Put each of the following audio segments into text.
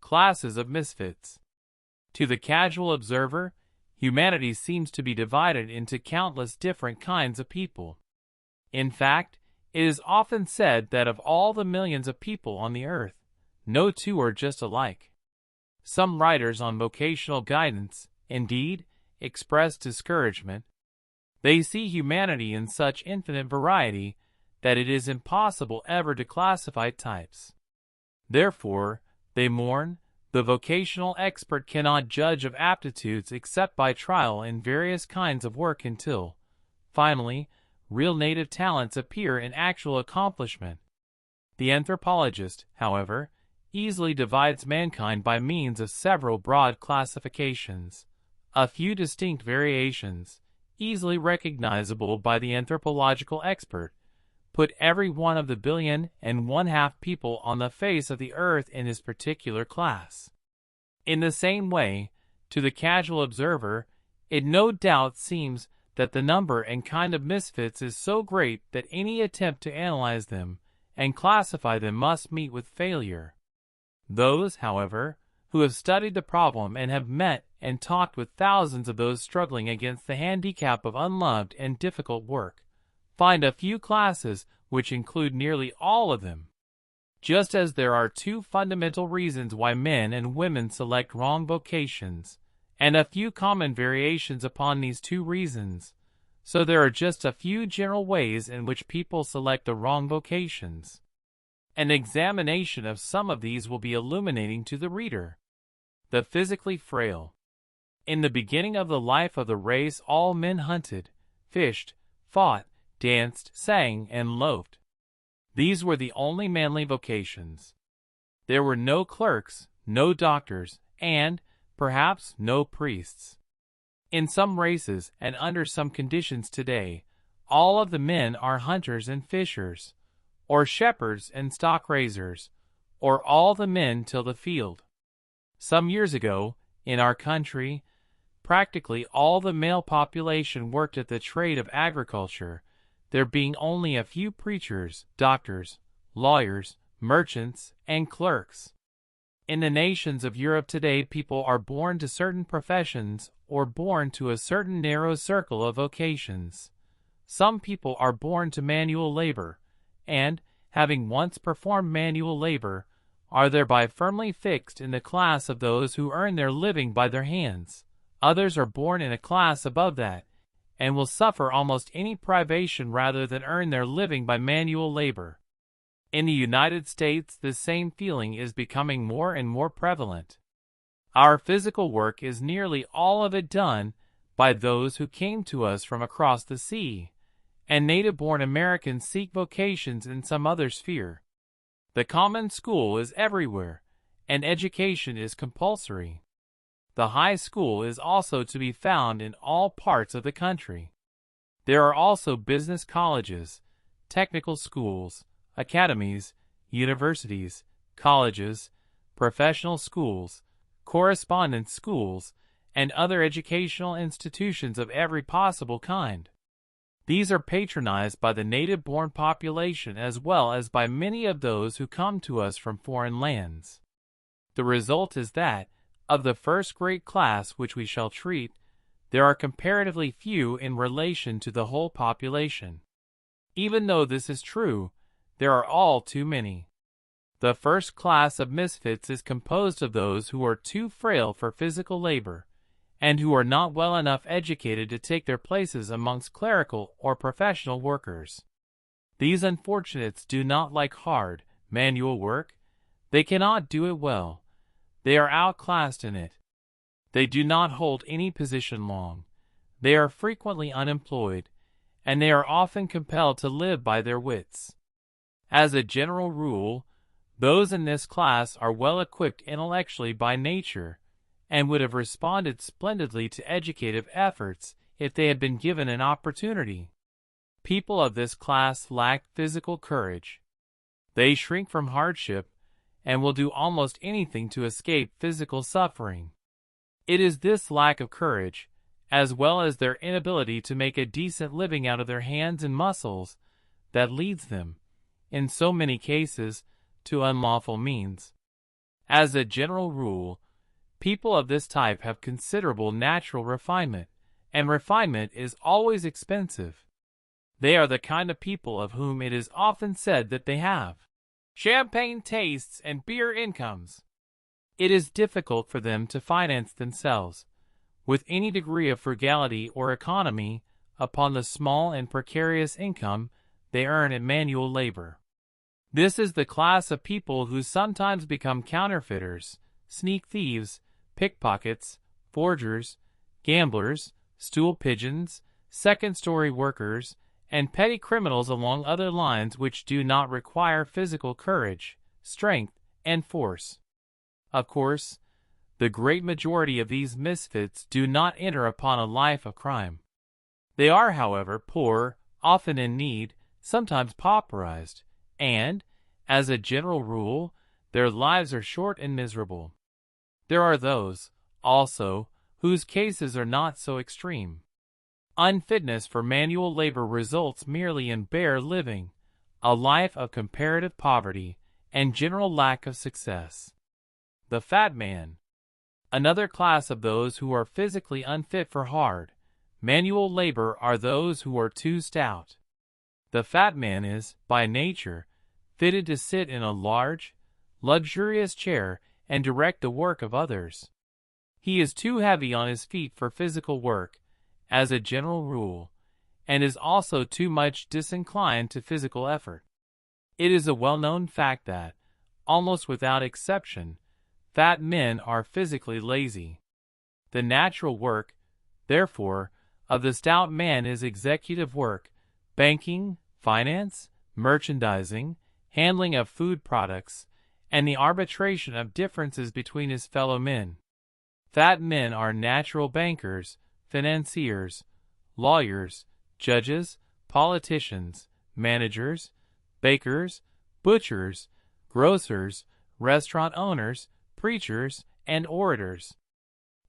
classes of misfits. To the casual observer, humanity seems to be divided into countless different kinds of people. In fact, it is often said that of all the millions of people on the earth, no two are just alike. Some writers on vocational guidance, indeed, express discouragement. They see humanity in such infinite variety that it is impossible ever to classify types. Therefore, they mourn, the vocational expert cannot judge of aptitudes except by trial in various kinds of work until, finally, real native talents appear in actual accomplishment. The anthropologist, however, easily divides mankind by means of several broad classifications. A few distinct variations, easily recognizable by the anthropological expert, put every one of the 1.5 billion people on the face of the earth in his particular class. In the same way, to the casual observer, it no doubt seems that the number and kind of misfits is so great that any attempt to analyze them and classify them must meet with failure. Those, however, who have studied the problem and have met and talked with thousands of those struggling against the handicap of unloved and difficult work, find a few classes which include nearly all of them. Just as there are two fundamental reasons why men and women select wrong vocations, and a few common variations upon these two reasons, so there are just a few general ways in which people select the wrong vocations. An examination of some of these will be illuminating to the reader. The physically frail. In the beginning of the life of the race, all men hunted, fished, fought, danced, sang, and loafed. These were the only manly vocations. There were no clerks, no doctors, and, perhaps, no priests. In some races, and under some conditions today, all of the men are hunters and fishers, or shepherds and stock raisers, or all the men till the field. Some years ago, in our country, practically all the male population worked at the trade of agriculture, there being only a few preachers, doctors, lawyers, merchants, and clerks. In the nations of Europe today, people are born to certain professions or born to a certain narrow circle of vocations. Some people are born to manual labor, and, having once performed manual labor, are thereby firmly fixed in the class of those who earn their living by their hands. Others are born in a class above that, and will suffer almost any privation rather than earn their living by manual labor. In the United States, this same feeling is becoming more and more prevalent. Our physical work is nearly all of it done by those who came to us from across the sea, and native-born Americans seek vocations in some other sphere. The common school is everywhere, and education is compulsory. The high school is also to be found in all parts of the country. There are also business colleges, technical schools, academies, universities, colleges, professional schools, correspondence schools, and other educational institutions of every possible kind. These are patronized by the native-born population as well as by many of those who come to us from foreign lands. The result is that, of the first great class which we shall treat, there are comparatively few in relation to the whole population. Even though this is true, there are all too many. The first class of misfits is composed of those who are too frail for physical labor, and who are not well enough educated to take their places amongst clerical or professional workers. These unfortunates do not like hard, manual work. They cannot do it well. They are outclassed in it. They do not hold any position long. They are frequently unemployed, and they are often compelled to live by their wits. As a general rule, those in this class are well equipped intellectually by nature, and would have responded splendidly to educative efforts if they had been given an opportunity. People of this class lack physical courage. They shrink from hardship, and will do almost anything to escape physical suffering. It is this lack of courage, as well as their inability to make a decent living out of their hands and muscles, that leads them, in so many cases, to unlawful means. As a general rule, people of this type have considerable natural refinement, and refinement is always expensive. They are the kind of people of whom it is often said that they have champagne tastes and beer incomes. It is difficult for them to finance themselves, with any degree of frugality or economy, upon the small and precarious income they earn in manual labor. This is the class of people who sometimes become counterfeiters, sneak thieves, pickpockets, forgers, gamblers, stool pigeons, second-story workers, and petty criminals along other lines which do not require physical courage, strength, and force. Of course, the great majority of these misfits do not enter upon a life of crime. They are, however, poor, often in need, sometimes pauperized, and, as a general rule, their lives are short and miserable. There are those, also, whose cases are not so extreme. Unfitness for manual labor results merely in bare living, a life of comparative poverty, and general lack of success. The fat man. Another class of those who are physically unfit for hard, manual labor are those who are too stout. The fat man is, by nature, fitted to sit in a large, luxurious chair and direct the work of others. He is too heavy on his feet for physical work, as a general rule, and is also too much disinclined to physical effort. It is a well-known fact that, almost without exception, fat men are physically lazy. The natural work, therefore, of the stout man is executive work, banking, finance, merchandising, handling of food products, and the arbitration of differences between his fellow men. Fat men are natural bankers, financiers, lawyers, judges, politicians, managers, bakers, butchers, grocers, restaurant owners, preachers, and orators.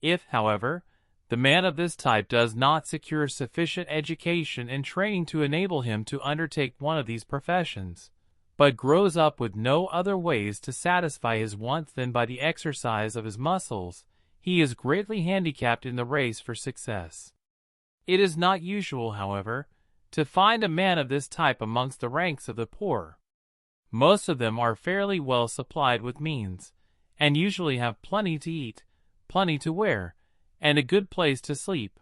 If, however, the man of this type does not secure sufficient education and training to enable him to undertake one of these professions, but grows up with no other ways to satisfy his wants than by the exercise of his muscles, he is greatly handicapped in the race for success. It is not usual, however, to find a man of this type amongst the ranks of the poor. Most of them are fairly well supplied with means, and usually have plenty to eat, plenty to wear, and a good place to sleep.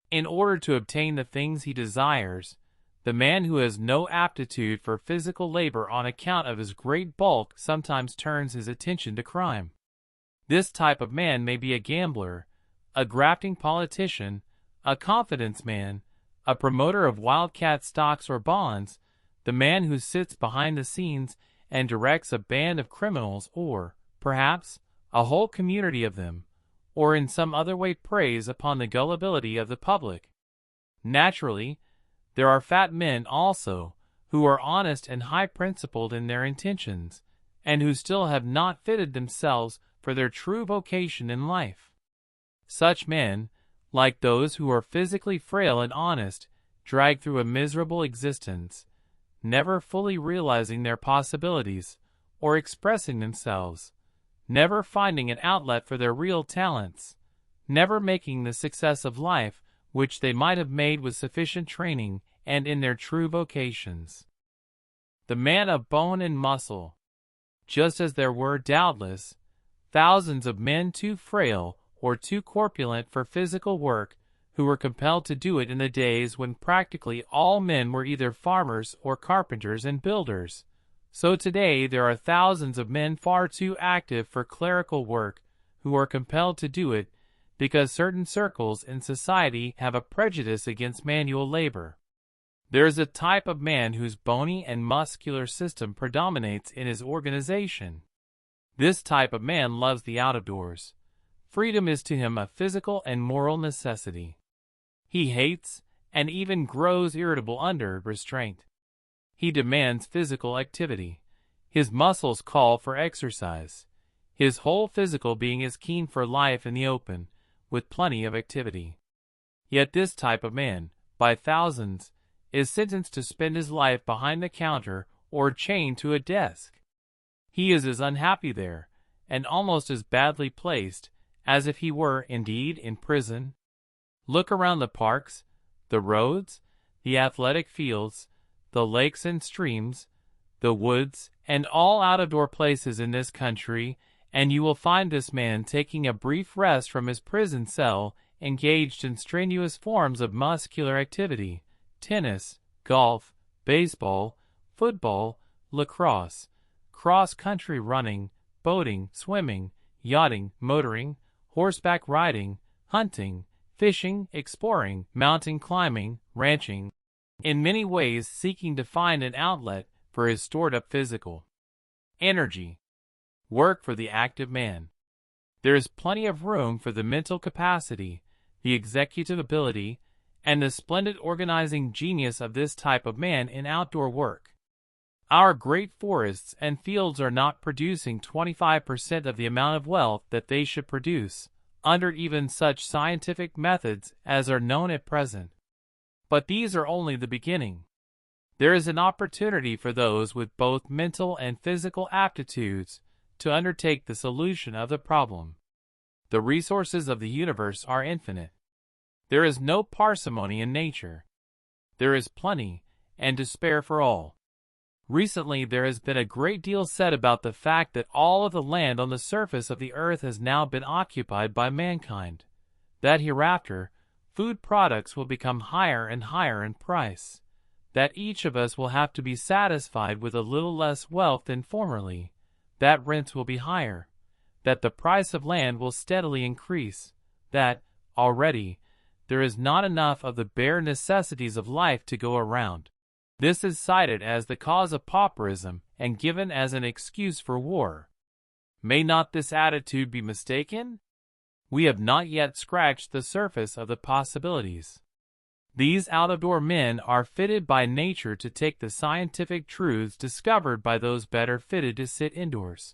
In order to obtain the things he desires, the man who has no aptitude for physical labor on account of his great bulk sometimes turns his attention to crime. This type of man may be a gambler, a grafting politician, a confidence man, a promoter of wildcat stocks or bonds, the man who sits behind the scenes and directs a band of criminals or, perhaps, a whole community of them, or in some other way preys upon the gullibility of the public. Naturally, there are fat men also, who are honest and high-principled in their intentions, and who still have not fitted themselves for their true vocation in life. Such men, like those who are physically frail and honest, drag through a miserable existence, never fully realizing their possibilities, or expressing themselves, never finding an outlet for their real talents, never making the success of life which they might have made with sufficient training and in their true vocations. The man of bone and muscle. Just as there were, doubtless, thousands of men too frail or too corpulent for physical work, who were compelled to do it in the days when practically all men were either farmers or carpenters and builders, so today there are thousands of men far too active for clerical work, who are compelled to do it because certain circles in society have a prejudice against manual labor. There is a type of man whose bony and muscular system predominates in his organization. This type of man loves the out-of-doors. Freedom is to him a physical and moral necessity. He hates and even grows irritable under restraint. He demands physical activity. His muscles call for exercise. His whole physical being is keen for life in the open, with plenty of activity. Yet this type of man, by thousands, is sentenced to spend his life behind the counter or chained to a desk. He is as unhappy there and almost as badly placed as if he were, indeed, in prison. Look around the parks, the roads, the athletic fields, the lakes and streams, the woods, and all out-of-door places in this country, and you will find this man taking a brief rest from his prison cell, engaged in strenuous forms of muscular activity: tennis, golf, baseball, football, lacrosse, cross-country running, boating, swimming, yachting, motoring, horseback riding, hunting, fishing, exploring, mountain climbing, ranching, in many ways seeking to find an outlet for his stored-up physical energy. Work for the active man. There is plenty of room for the mental capacity, the executive ability, and the splendid organizing genius of this type of man in outdoor work. Our great forests and fields are not producing 25% of the amount of wealth that they should produce, under even such scientific methods as are known at present. But these are only the beginning. There is an opportunity for those with both mental and physical aptitudes to undertake the solution of the problem. The resources of the universe are infinite. There is no parsimony in nature. There is plenty, and to spare for all. Recently there has been a great deal said about the fact that all of the land on the surface of the earth has now been occupied by mankind, that hereafter food products will become higher and higher in price, that each of us will have to be satisfied with a little less wealth than formerly, that rents will be higher, that the price of land will steadily increase, that, already, there is not enough of the bare necessities of life to go around. This is cited as the cause of pauperism and given as an excuse for war. May not this attitude be mistaken? We have not yet scratched the surface of the possibilities. These out-of-door men are fitted by nature to take the scientific truths discovered by those better fitted to sit indoors,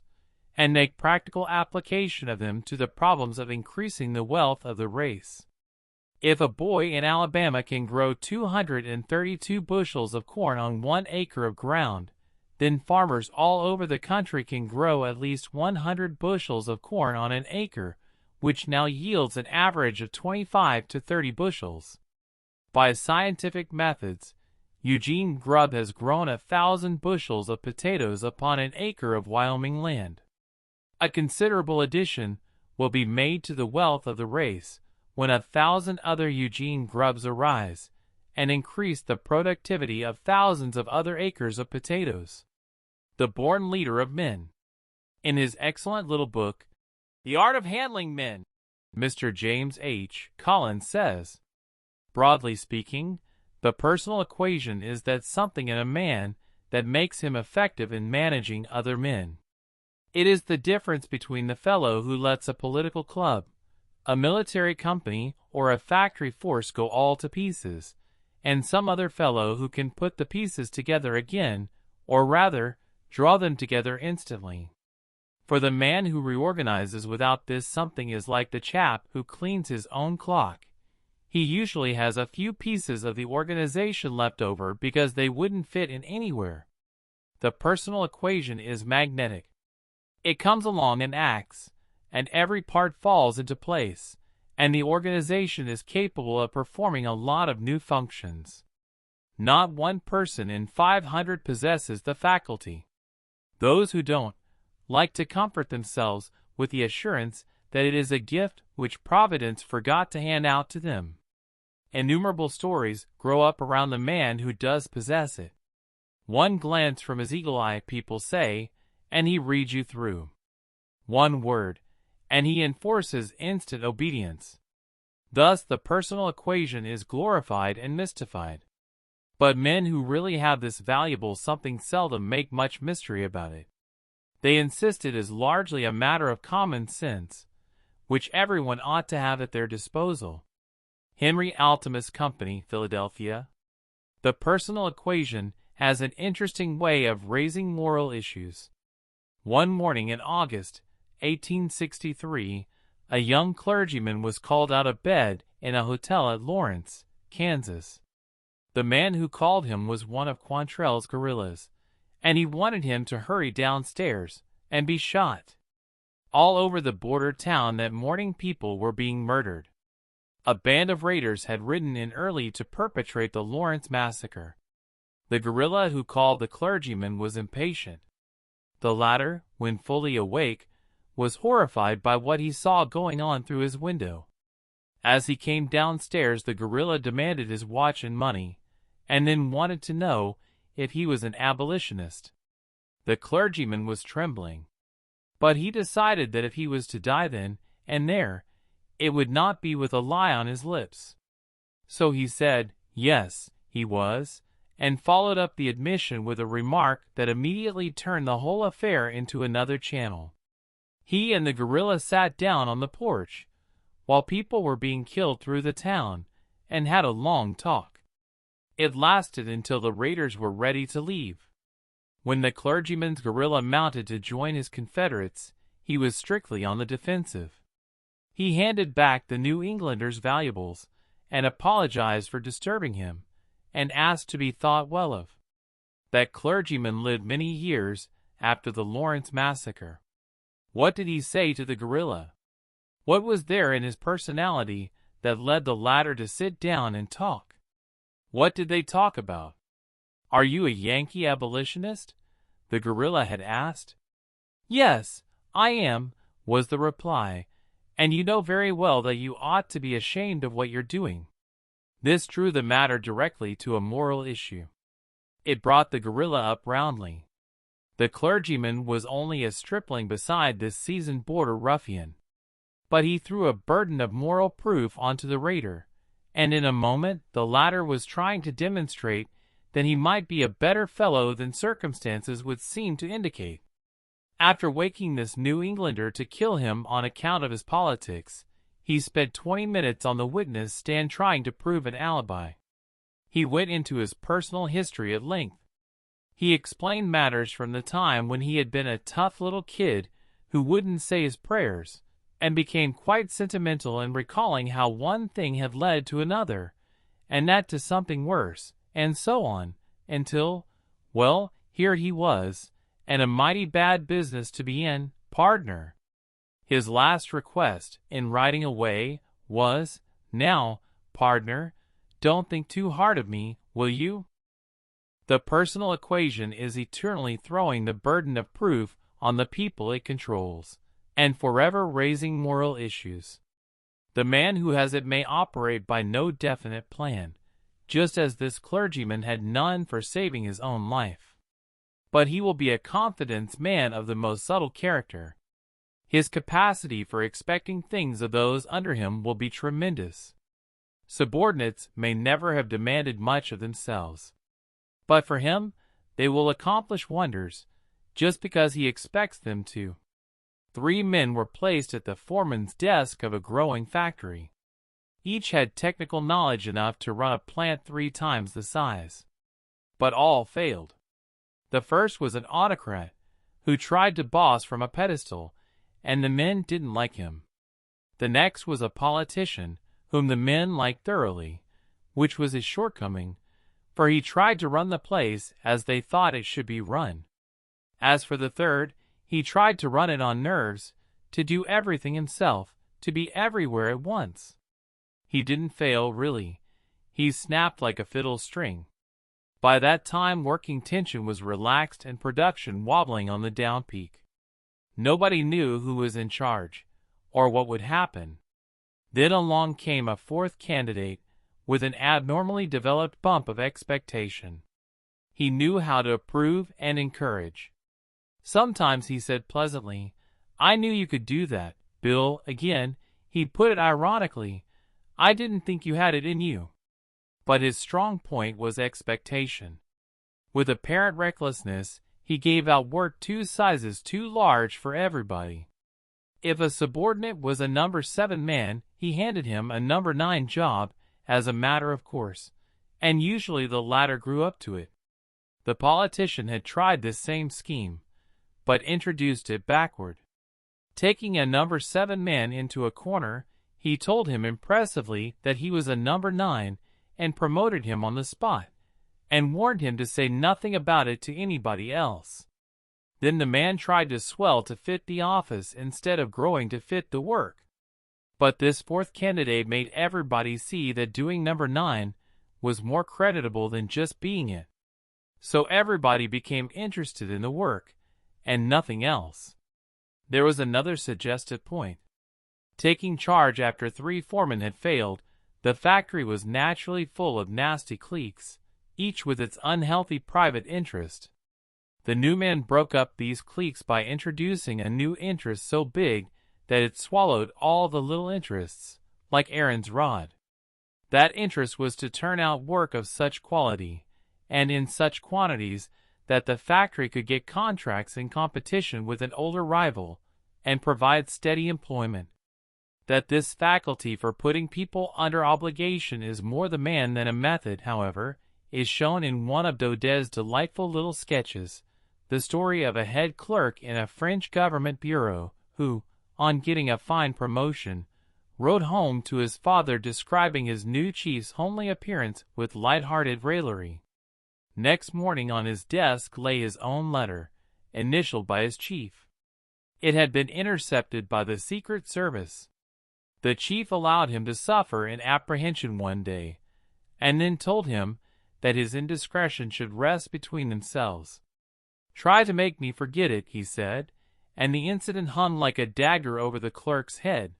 and make practical application of them to the problems of increasing the wealth of the race. If a boy in Alabama can grow 232 bushels of corn on 1 acre of ground, then farmers all over the country can grow at least 100 bushels of corn on an acre, which now yields an average of 25 to 30 bushels. By scientific methods, Eugene Grubb has grown 1,000 bushels of potatoes upon an acre of Wyoming land. A considerable addition will be made to the wealth of the race when 1,000 other Eugene Grubbs arise and increase the productivity of thousands of other acres of potatoes. The born leader of men. In his excellent little book, The Art of Handling Men, Mr. James H. Collins says, broadly speaking, the personal equation is that something in a man that makes him effective in managing other men. It is the difference between the fellow who lets a political club, a military company, or a factory force go all to pieces, and some other fellow who can put the pieces together again, or rather, draw them together instantly. For the man who reorganizes without this something is like the chap who cleans his own clock. He usually has a few pieces of the organization left over because they wouldn't fit in anywhere. The personal equation is magnetic. It comes along and acts, and every part falls into place, and the organization is capable of performing a lot of new functions. Not one person in 500 possesses the faculty. Those who don't like to comfort themselves with the assurance that it is a gift which Providence forgot to hand out to them. Innumerable stories grow up around the man who does possess it. One glance from his eagle eye, people say, and he reads you through. One word, and he enforces instant obedience. Thus the personal equation is glorified and mystified. But men who really have this valuable something seldom make much mystery about it. They insist it is largely a matter of common sense, which everyone ought to have at their disposal. Henry Altemus Company, Philadelphia. The personal equation has an interesting way of raising moral issues. One morning in August, 1863, a young clergyman was called out of bed in a hotel at Lawrence, Kansas. The man who called him was one of Quantrell's guerrillas, and he wanted him to hurry downstairs and be shot. All over the border town that morning people were being murdered. A band of raiders had ridden in early to perpetrate the Lawrence massacre. The guerrilla who called the clergyman was impatient. The latter, when fully awake, was horrified by what he saw going on through his window. As he came downstairs, the guerrilla demanded his watch and money, and then wanted to know if he was an abolitionist. The clergyman was trembling, but he decided that if he was to die then and there, it would not be with a lie on his lips. So he said, yes, he was, and followed up the admission with a remark that immediately turned the whole affair into another channel. He and the guerrilla sat down on the porch, while people were being killed through the town, and had a long talk. It lasted until the raiders were ready to leave. When the clergyman's guerrilla mounted to join his Confederates, he was strictly on the defensive. He handed back the New Englander's valuables, and apologized for disturbing him, and asked to be thought well of. That clergyman lived many years after the Lawrence massacre. What did he say to the guerrilla? What was there in his personality that led the latter to sit down and talk? What did they talk about? Are you a Yankee abolitionist? The guerrilla had asked. Yes, I am, was the reply, and you know very well that you ought to be ashamed of what you're doing. This drew the matter directly to a moral issue. It brought the guerrilla up roundly. The clergyman was only a stripling beside this seasoned border ruffian. But he threw a burden of moral proof onto the raider, and in a moment the latter was trying to demonstrate that he might be a better fellow than circumstances would seem to indicate. After waking this New Englander to kill him on account of his politics, he spent 20 minutes on the witness stand trying to prove an alibi. He went into his personal history at length. He explained matters from the time when he had been a tough little kid who wouldn't say his prayers, and became quite sentimental in recalling how one thing had led to another, and that to something worse, and so on, until, well, here he was, and a mighty bad business to be in, pardner. His last request, in riding away, was, now, pardner, don't think too hard of me, will you? The personal equation is eternally throwing the burden of proof on the people it controls, and forever raising moral issues. The man who has it may operate by no definite plan, just as this clergyman had none for saving his own life. But he will be a confidence man of the most subtle character. His capacity for expecting things of those under him will be tremendous. Subordinates may never have demanded much of themselves, but for him they will accomplish wonders, just because he expects them to. 3 men were placed at the foreman's desk of a growing factory. Each had technical knowledge enough to run a plant 3 times the size. But all failed. The first was an autocrat who tried to boss from a pedestal, and the men didn't like him. The next was a politician whom the men liked thoroughly, which was his shortcoming, for he tried to run the place as they thought it should be run. As for the third, he tried to run it on nerves, to do everything himself, to be everywhere at once. He didn't fail, really. He snapped like a fiddle string. By that time working tension was relaxed and production wobbling on the down peak. Nobody knew who was in charge, or what would happen. Then along came a 4th candidate with an abnormally developed bump of expectation. He knew how to approve and encourage. Sometimes he said pleasantly, "I knew you could do that, Bill." Again, he put it ironically, "I didn't think you had it in you." But his strong point was expectation. With apparent recklessness, he gave out work 2 sizes too large for everybody. If a subordinate was a number 7 man, he handed him a number 9 job as a matter of course, and usually the latter grew up to it. The politician had tried this same scheme, but introduced it backward. Taking a number 7 man into a corner, he told him impressively that he was a number 9 and promoted him on the spot, and warned him to say nothing about it to anybody else. Then the man tried to swell to fit the office instead of growing to fit the work. But this fourth candidate made everybody see that doing number 9 was more creditable than just being it. So everybody became interested in the work, and nothing else. There was another suggestive point. Taking charge after 3 foremen had failed, the factory was naturally full of nasty cliques, each with its unhealthy private interest. The new man broke up these cliques by introducing a new interest so big that it swallowed all the little interests, like Aaron's rod. That interest was to turn out work of such quality, and in such quantities, that the factory could get contracts in competition with an older rival, and provide steady employment. That this faculty for putting people under obligation is more the man than a method, however, is shown in one of Daudet's delightful little sketches, the story of a head clerk in a French government bureau, who, on getting a fine promotion, wrote home to his father describing his new chief's homely appearance with light-hearted raillery. Next morning on his desk lay his own letter, initialed by his chief. It had been intercepted by the Secret Service. The chief allowed him to suffer in apprehension one day, and then told him that his indiscretion should rest between themselves. "Try to make me forget it," he said, and the incident hung like a dagger over the clerk's head.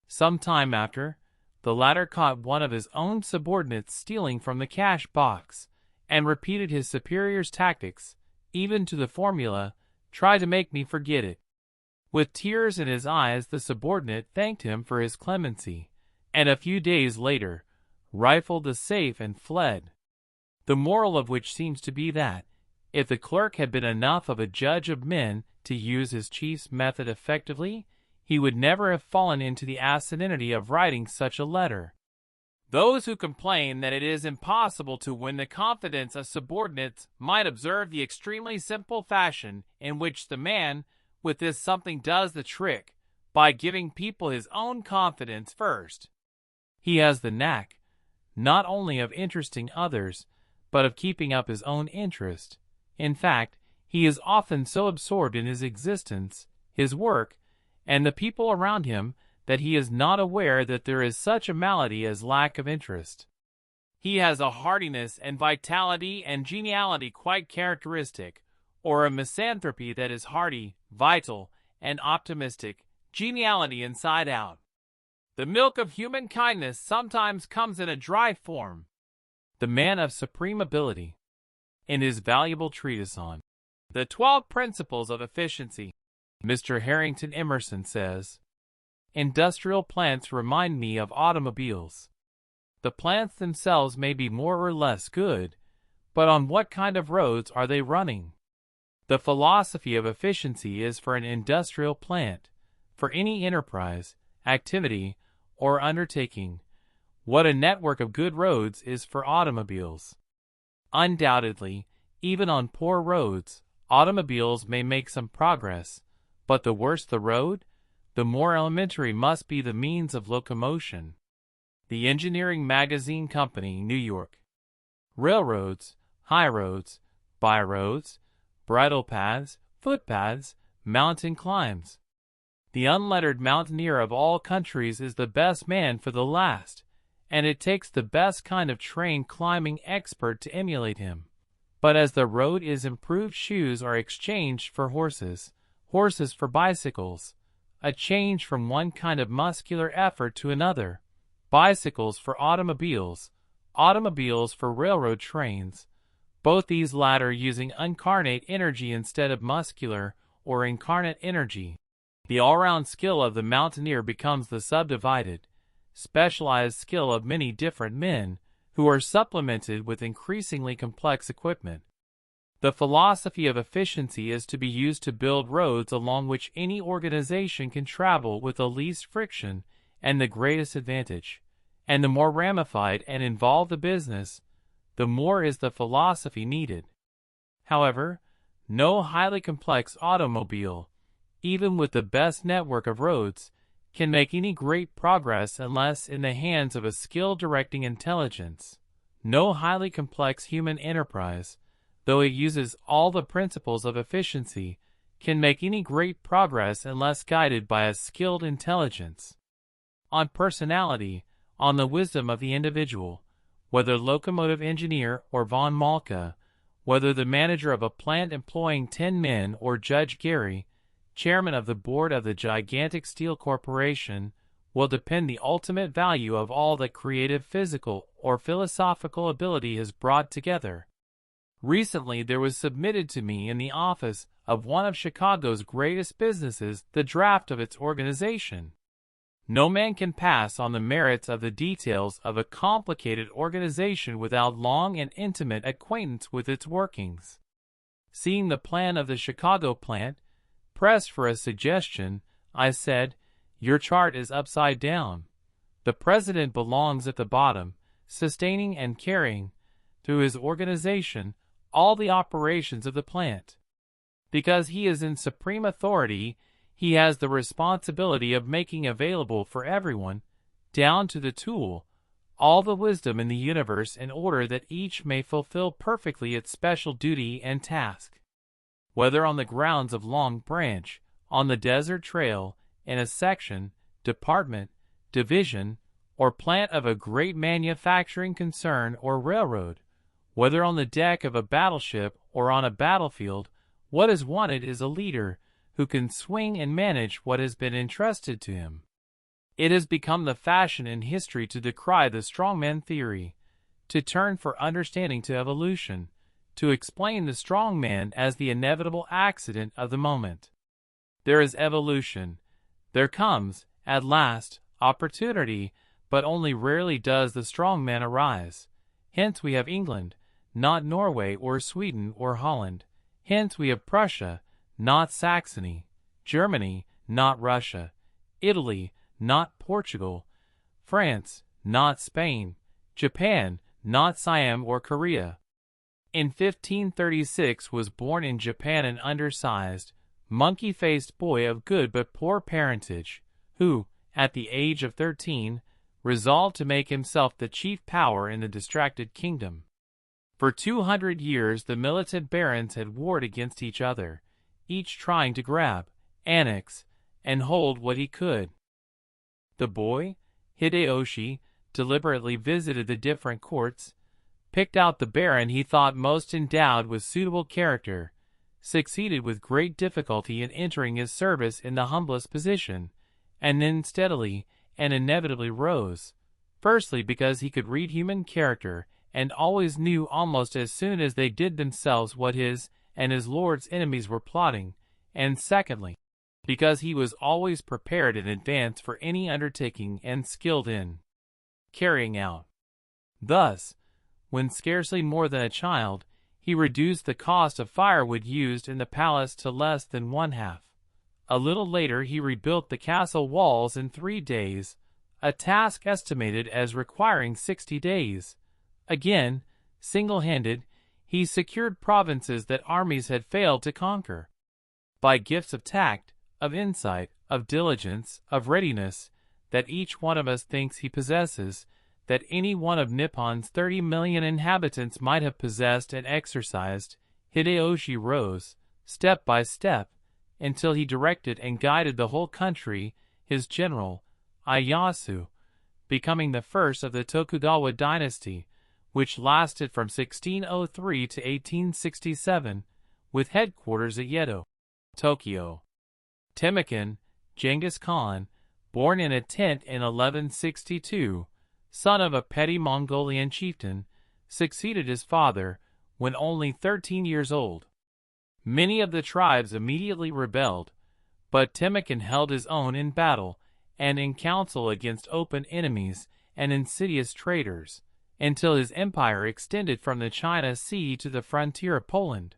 Some time after, the latter caught one of his own subordinates stealing from the cash box, and repeated his superior's tactics, even to the formula, "Try to make me forget it." With tears in his eyes, the subordinate thanked him for his clemency, and a few days later, rifled the safe and fled. The moral of which seems to be that, if the clerk had been enough of a judge of men to use his chief's method effectively, he would never have fallen into the asininity of writing such a letter. Those who complain that it is impossible to win the confidence of subordinates might observe the extremely simple fashion in which the man with this something does the trick, by giving people his own confidence first. He has the knack, not only of interesting others, but of keeping up his own interest. In fact, he is often so absorbed in his existence, his work, and the people around him that he is not aware that there is such a malady as lack of interest. He has a heartiness and vitality and geniality quite characteristic, or a misanthropy that is hearty, vital, and optimistic, geniality inside out. The milk of human kindness sometimes comes in a dry form. The man of supreme ability. In his valuable treatise on the 12 Principles of Efficiency, Mr. Harrington Emerson says, "Industrial plants remind me of automobiles. The plants themselves may be more or less good, but on what kind of roads are they running? The philosophy of efficiency is for an industrial plant, for any enterprise, activity, or undertaking, what a network of good roads is for automobiles. Undoubtedly, even on poor roads, automobiles may make some progress, but the worse the road, the more elementary must be the means of locomotion." The Engineering Magazine Company, New York. Railroads, highroads, byroads, bridle paths, footpaths, mountain climbs. The unlettered mountaineer of all countries is the best man for the last, and it takes the best kind of trained climbing expert to emulate him. But as the road is improved, shoes are exchanged for horses, horses for bicycles, a change from one kind of muscular effort to another, bicycles for automobiles, automobiles for railroad trains, both these latter using incarnate energy instead of muscular or incarnate energy. The all-round skill of the mountaineer becomes the subdivided, specialized skill of many different men, who are supplemented with increasingly complex equipment. The philosophy of efficiency is to be used to build roads along which any organization can travel with the least friction and the greatest advantage. And the more ramified and involved the business, the more is the philosophy needed. However, no highly complex automobile, even with the best network of roads, can make any great progress unless in the hands of a skilled directing intelligence. No highly complex human enterprise, though it uses all the principles of efficiency, can make any great progress unless guided by a skilled intelligence. On personality, on the wisdom of the individual, whether locomotive engineer or von Moltke, whether the manager of a plant employing 10 men or Judge Gary, chairman of the board of the gigantic steel corporation, will depend the ultimate value of all that creative physical or philosophical ability has brought together. Recently there was submitted to me in the office of one of Chicago's greatest businesses the draft of its organization. No man can pass on the merits of the details of a complicated organization without long and intimate acquaintance with its workings. Seeing the plan of the Chicago plant, pressed for a suggestion, I said, "Your chart is upside down. The president belongs at the bottom, sustaining and carrying, through his organization, all the operations of the plant. Because he is in supreme authority, he has the responsibility of making available for everyone, down to the tool, all the wisdom in the universe in order that each may fulfill perfectly its special duty and task. Whether on the grounds of Long Branch, on the desert trail, in a section, department, division, or plant of a great manufacturing concern or railroad, whether on the deck of a battleship or on a battlefield, what is wanted is a leader who can swing and manage what has been entrusted to him. It has become the fashion in history to decry the strongman theory, to turn for understanding to evolution, to explain the strongman as the inevitable accident of the moment. There is evolution. There comes, at last, opportunity, but only rarely does the strongman arise. Hence we have England, not Norway or Sweden or Holland. Hence we have Prussia, not Saxony, Germany, not Russia, Italy, not Portugal, France, not Spain, Japan, not Siam or Korea. In 1536 was born in Japan an undersized, monkey-faced boy of good but poor parentage, who, at the age of 13, resolved to make himself the chief power in the distracted kingdom. For 200 years the militant barons had warred against each other, each trying to grab, annex, and hold what he could. The boy, Hideyoshi, deliberately visited the different courts, picked out the baron he thought most endowed with suitable character, succeeded with great difficulty in entering his service in the humblest position, and then steadily and inevitably rose, firstly because he could read human character and always knew almost as soon as they did themselves what his and his lord's enemies were plotting, and secondly, because he was always prepared in advance for any undertaking and skilled in carrying out. Thus, when scarcely more than a child, he reduced the cost of firewood used in the palace to less than one half. A little later he rebuilt the castle walls in 3 days, a task estimated as requiring 60 days. Again, single-handed, he secured provinces that armies had failed to conquer. By gifts of tact, of insight, of diligence, of readiness, that each one of us thinks he possesses, that any one of Nippon's 30 million inhabitants might have possessed and exercised, Hideyoshi rose, step by step, until he directed and guided the whole country, his general, Ieyasu, becoming the first of the Tokugawa dynasty, which lasted from 1603 to 1867, with headquarters at Yedo, Tokyo. Temujin, Genghis Khan, born in a tent in 1162, son of a petty Mongolian chieftain, succeeded his father when only 13 years old. Many of the tribes immediately rebelled, but Temujin held his own in battle and in council against open enemies and insidious traitors, until his empire extended from the China Sea to the frontier of Poland,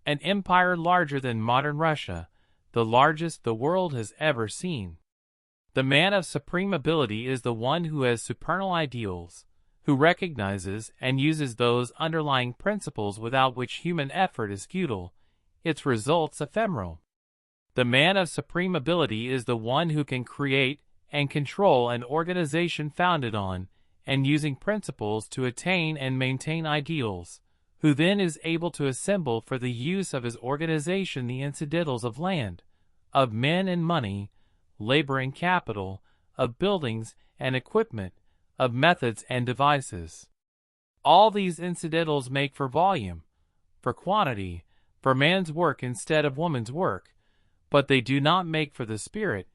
an empire larger than modern Russia, the largest the world has ever seen. The man of supreme ability is the one who has supernal ideals, who recognizes and uses those underlying principles without which human effort is futile, its results ephemeral. The man of supreme ability is the one who can create and control an organization founded on and using principles to attain and maintain ideals, who then is able to assemble for the use of his organization the incidentals of land, of men and money, labor and capital, of buildings and equipment, of methods and devices. All these incidentals make for volume, for quantity, for man's work instead of woman's work, but they do not make for the spirit,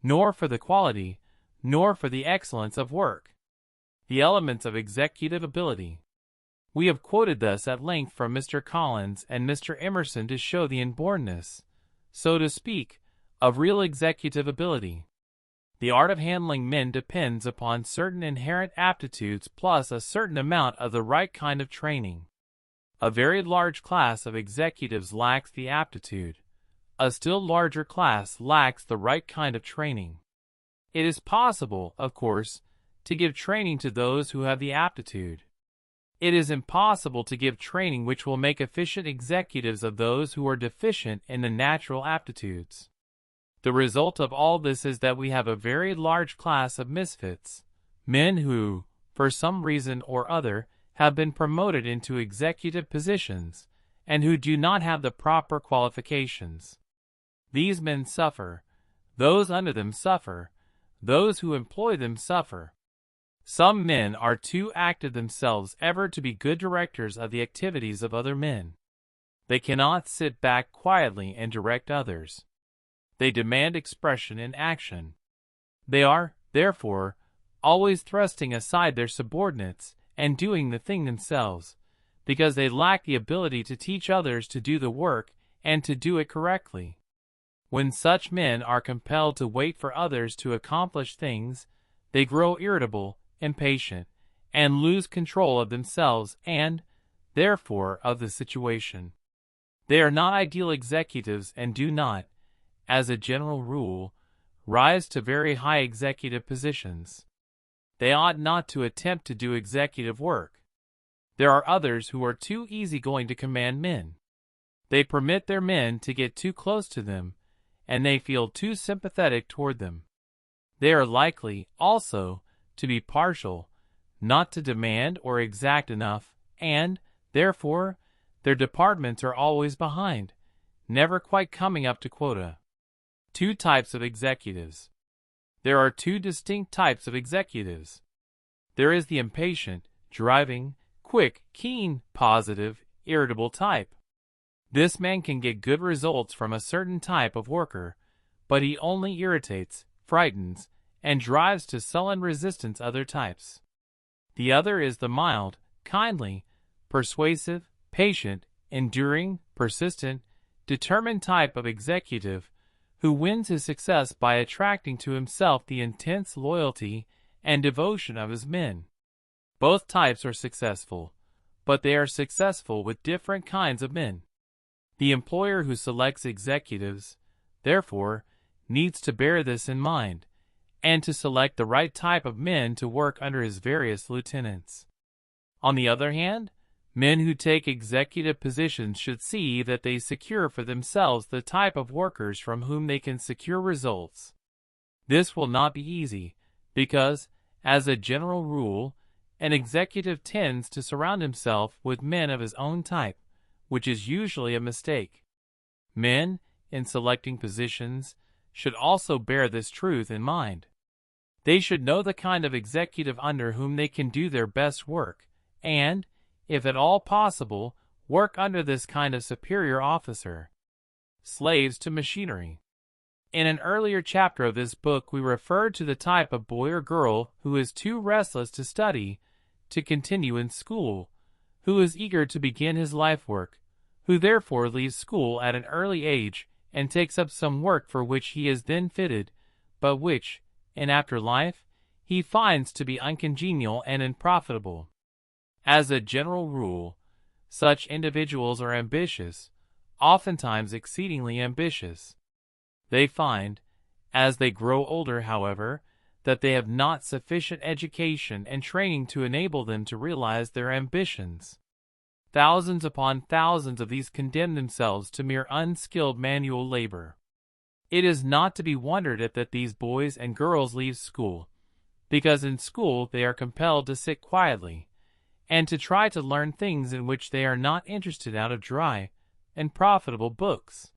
nor for the quality, nor for the excellence of work. The elements of executive ability. We have quoted thus at length from Mr. Collins and Mr. Emerson to show the inbornness, so to speak, of real executive ability. The art of handling men depends upon certain inherent aptitudes plus a certain amount of the right kind of training. A very large class of executives lacks the aptitude. A still larger class lacks the right kind of training. It is possible, of course, to give training to those who have the aptitude. It is impossible to give training which will make efficient executives of those who are deficient in the natural aptitudes. The result of all this is that we have a very large class of misfits, men who, for some reason or other, have been promoted into executive positions, and who do not have the proper qualifications. These men suffer, those under them suffer, those who employ them suffer. Some men are too active themselves ever to be good directors of the activities of other men. They cannot sit back quietly and direct others. They demand expression in action. They are, therefore, always thrusting aside their subordinates and doing the thing themselves, because they lack the ability to teach others to do the work and to do it correctly. When such men are compelled to wait for others to accomplish things, they grow irritable, impatient, and lose control of themselves and, therefore, of the situation. They are not ideal executives and do not, as a general rule, rise to very high executive positions. They ought not to attempt to do executive work. There are others who are too easygoing to command men. They permit their men to get too close to them, and they feel too sympathetic toward them. They are likely, also, to be partial, not to demand or exact enough, and, therefore, their departments are always behind, never quite coming up to quota. Two types of executives. There are two distinct types of executives. There is the impatient, driving, quick, keen, positive, irritable type. This man can get good results from a certain type of worker, but he only irritates, frightens, and drives to sullen resistance other types. The other is the mild, kindly, persuasive, patient, enduring, persistent, determined type of executive who wins his success by attracting to himself the intense loyalty and devotion of his men. Both types are successful, but they are successful with different kinds of men. The employer who selects executives, therefore, needs to bear this in mind, and to select the right type of men to work under his various lieutenants. On the other hand, men who take executive positions should see that they secure for themselves the type of workers from whom they can secure results. This will not be easy, because, as a general rule, an executive tends to surround himself with men of his own type, which is usually a mistake. Men, in selecting positions, should also bear this truth in mind. They should know the kind of executive under whom they can do their best work, and, if at all possible, work under this kind of superior officer. Slaves to machinery. In an earlier chapter of this book we referred to the type of boy or girl who is too restless to study, to continue in school, who is eager to begin his life work, who therefore leaves school at an early age and takes up some work for which he is then fitted, but which, in after life, he finds to be uncongenial and unprofitable. As a general rule, such individuals are ambitious, oftentimes exceedingly ambitious. They find, as they grow older, however, that they have not sufficient education and training to enable them to realize their ambitions. Thousands upon thousands of these condemn themselves to mere unskilled manual labor. It is not to be wondered at that these boys and girls leave school, because in school they are compelled to sit quietly, and to try to learn things in which they are not interested out of dry and profitable books.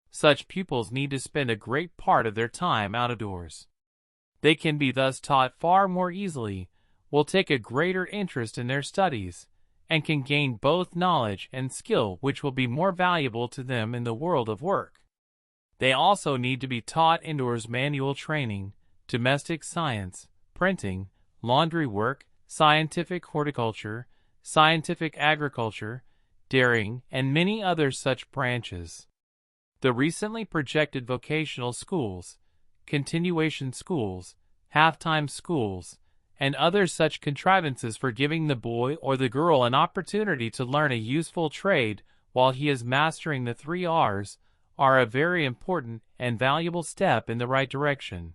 Such pupils need to spend a great part of their time out of doors. They can be thus taught far more easily, will take a greater interest in their studies, and can gain both knowledge and skill which will be more valuable to them in the world of work. They also need to be taught indoors manual training, domestic science, printing, laundry work, scientific horticulture, scientific agriculture, dairying, and many other such branches. The recently projected vocational schools, continuation schools, half-time schools, and other such contrivances for giving the boy or the girl an opportunity to learn a useful trade while he is mastering the 3 R's, are a very important and valuable step in the right direction,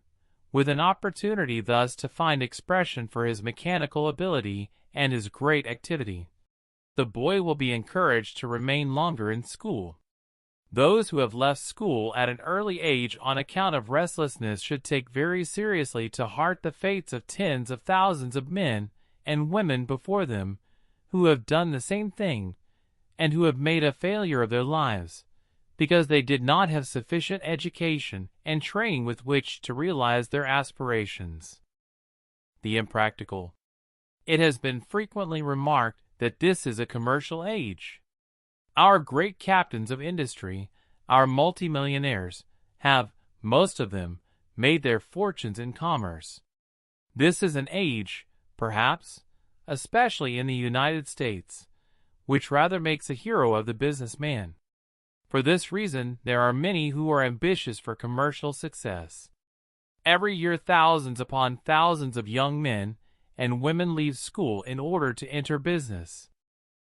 with an opportunity thus to find expression for his mechanical ability and his great activity. The boy will be encouraged to remain longer in school. Those who have left school at an early age on account of restlessness should take very seriously to heart the fates of tens of thousands of men and women before them, who have done the same thing, and who have made a failure of their lives, because they did not have sufficient education and training with which to realize their aspirations. The impractical. It has been frequently remarked that this is a commercial age. Our great captains of industry, our multimillionaires, have, most of them, made their fortunes in commerce. This is an age, perhaps, especially in the United States, which rather makes a hero of the businessman. For this reason, there are many who are ambitious for commercial success. Every year thousands upon thousands of young men and women leave school in order to enter business.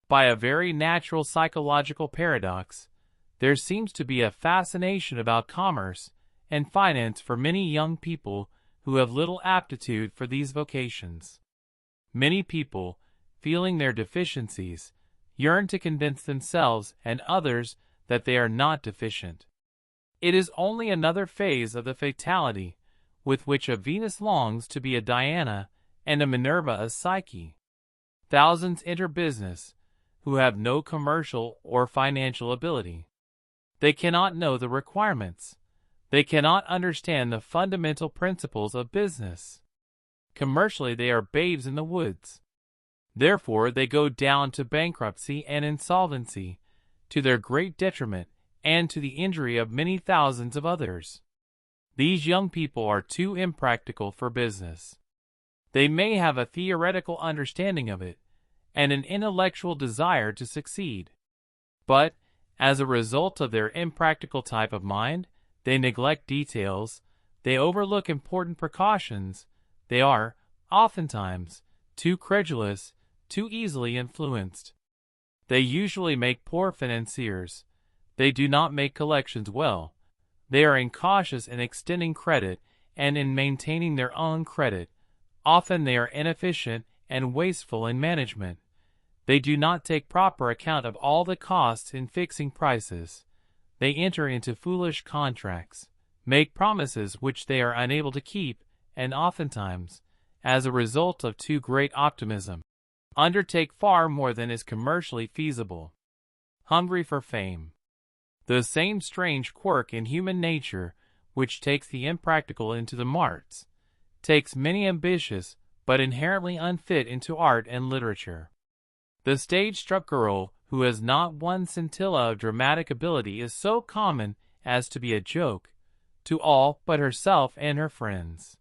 By a very natural psychological paradox, there seems to be a fascination about commerce and finance for many young people who have little aptitude for these vocations. Many people, feeling their deficiencies, yearn to convince themselves and others that they are not deficient. It is only another phase of the fatality with which a Venus longs to be a Diana and a Minerva a Psyche. Thousands enter business who have no commercial or financial ability. They cannot know the requirements. They cannot understand the fundamental principles of business. Commercially, they are babes in the woods. Therefore, they go down to bankruptcy and insolvency, to their great detriment and to the injury of many thousands of others. These young people are too impractical for business. They may have a theoretical understanding of it, and an intellectual desire to succeed. But, as a result of their impractical type of mind, they neglect details, they overlook important precautions, they are, oftentimes, too credulous, too easily influenced. They usually make poor financiers. They do not make collections well. They are incautious in extending credit and in maintaining their own credit. Often they are inefficient and wasteful in management. They do not take proper account of all the costs in fixing prices. They enter into foolish contracts, make promises which they are unable to keep, and oftentimes, as a result of too great optimism, undertake far more than is commercially feasible. Hungry for fame. The same strange quirk in human nature which takes the impractical into the marts, takes many ambitious but inherently unfit into art and literature. The stage-struck girl who has not one scintilla of dramatic ability is so common as to be a joke to all but herself and her friends.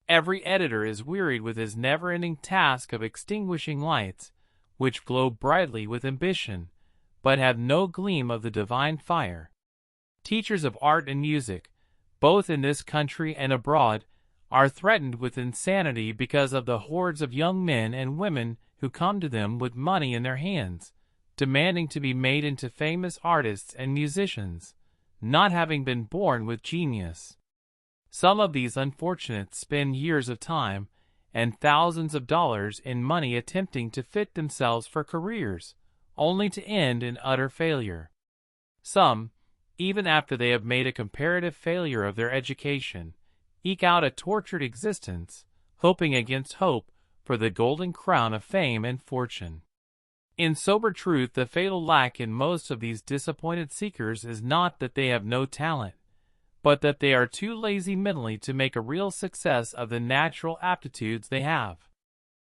Every editor is wearied with his never-ending task of extinguishing lights which glow brightly with ambition, but have no gleam of the divine fire. Teachers of art and music, both in this country and abroad, are threatened with insanity because of the hordes of young men and women who come to them with money in their hands, demanding to be made into famous artists and musicians, not having been born with genius. Some of these unfortunates spend years of time and thousands of dollars in money attempting to fit themselves for careers, only to end in utter failure. Some, even after they have made a comparative failure of their education, eke out a tortured existence, hoping against hope for the golden crown of fame and fortune. In sober truth, the fatal lack in most of these disappointed seekers is not that they have no talent, but that they are too lazy mentally to make a real success of the natural aptitudes they have.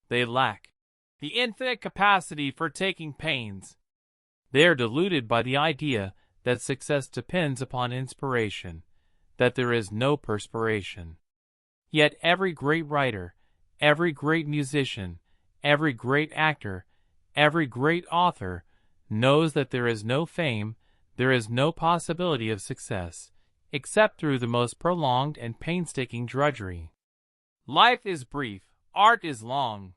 They lack the infinite capacity for taking pains. They are deluded by the idea that success depends upon inspiration, that there is no perspiration. Yet every great writer, every great musician, every great actor, every great author knows that there is no fame, there is no possibility of success, except through the most prolonged and painstaking drudgery. Life is brief, art is long.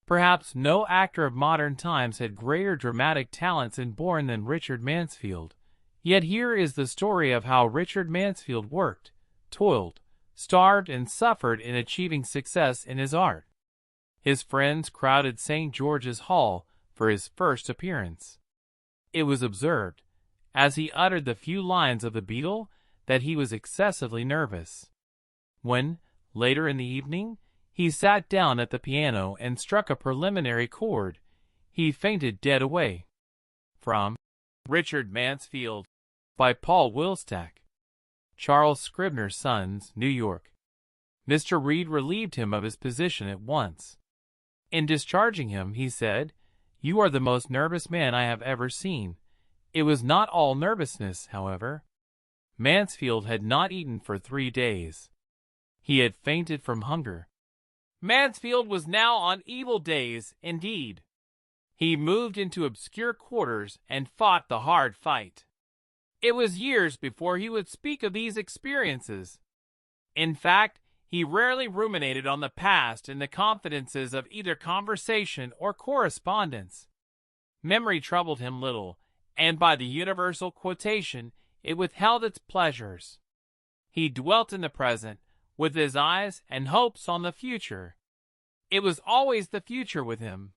Perhaps no actor of modern times had greater dramatic talents inborn than Richard Mansfield. Yet here is the story of how Richard Mansfield worked, toiled, starved, and suffered in achieving success in his art. His friends crowded St. George's Hall for his first appearance. It was observed, as he uttered the few lines of the Beetle, that he was excessively nervous. When, later in the evening, he sat down at the piano and struck a preliminary chord, he fainted dead away. From Richard Mansfield, by Paul Wilstack. Charles Scribner's Sons, New York. Mr. Reed relieved him of his position at once. In discharging him, he said, "You are the most nervous man I have ever seen." It was not all nervousness, however. Mansfield had not eaten for 3 days. He had fainted from hunger. Mansfield was now on evil days, indeed. He moved into obscure quarters and fought the hard fight. It was years before he would speak of these experiences. In fact, he rarely ruminated on the past in the confidences of either conversation or correspondence. Memory troubled him little, and by the universal quotation, it withheld its pleasures. He dwelt in the present, with his eyes and hopes on the future. It was always the future with him.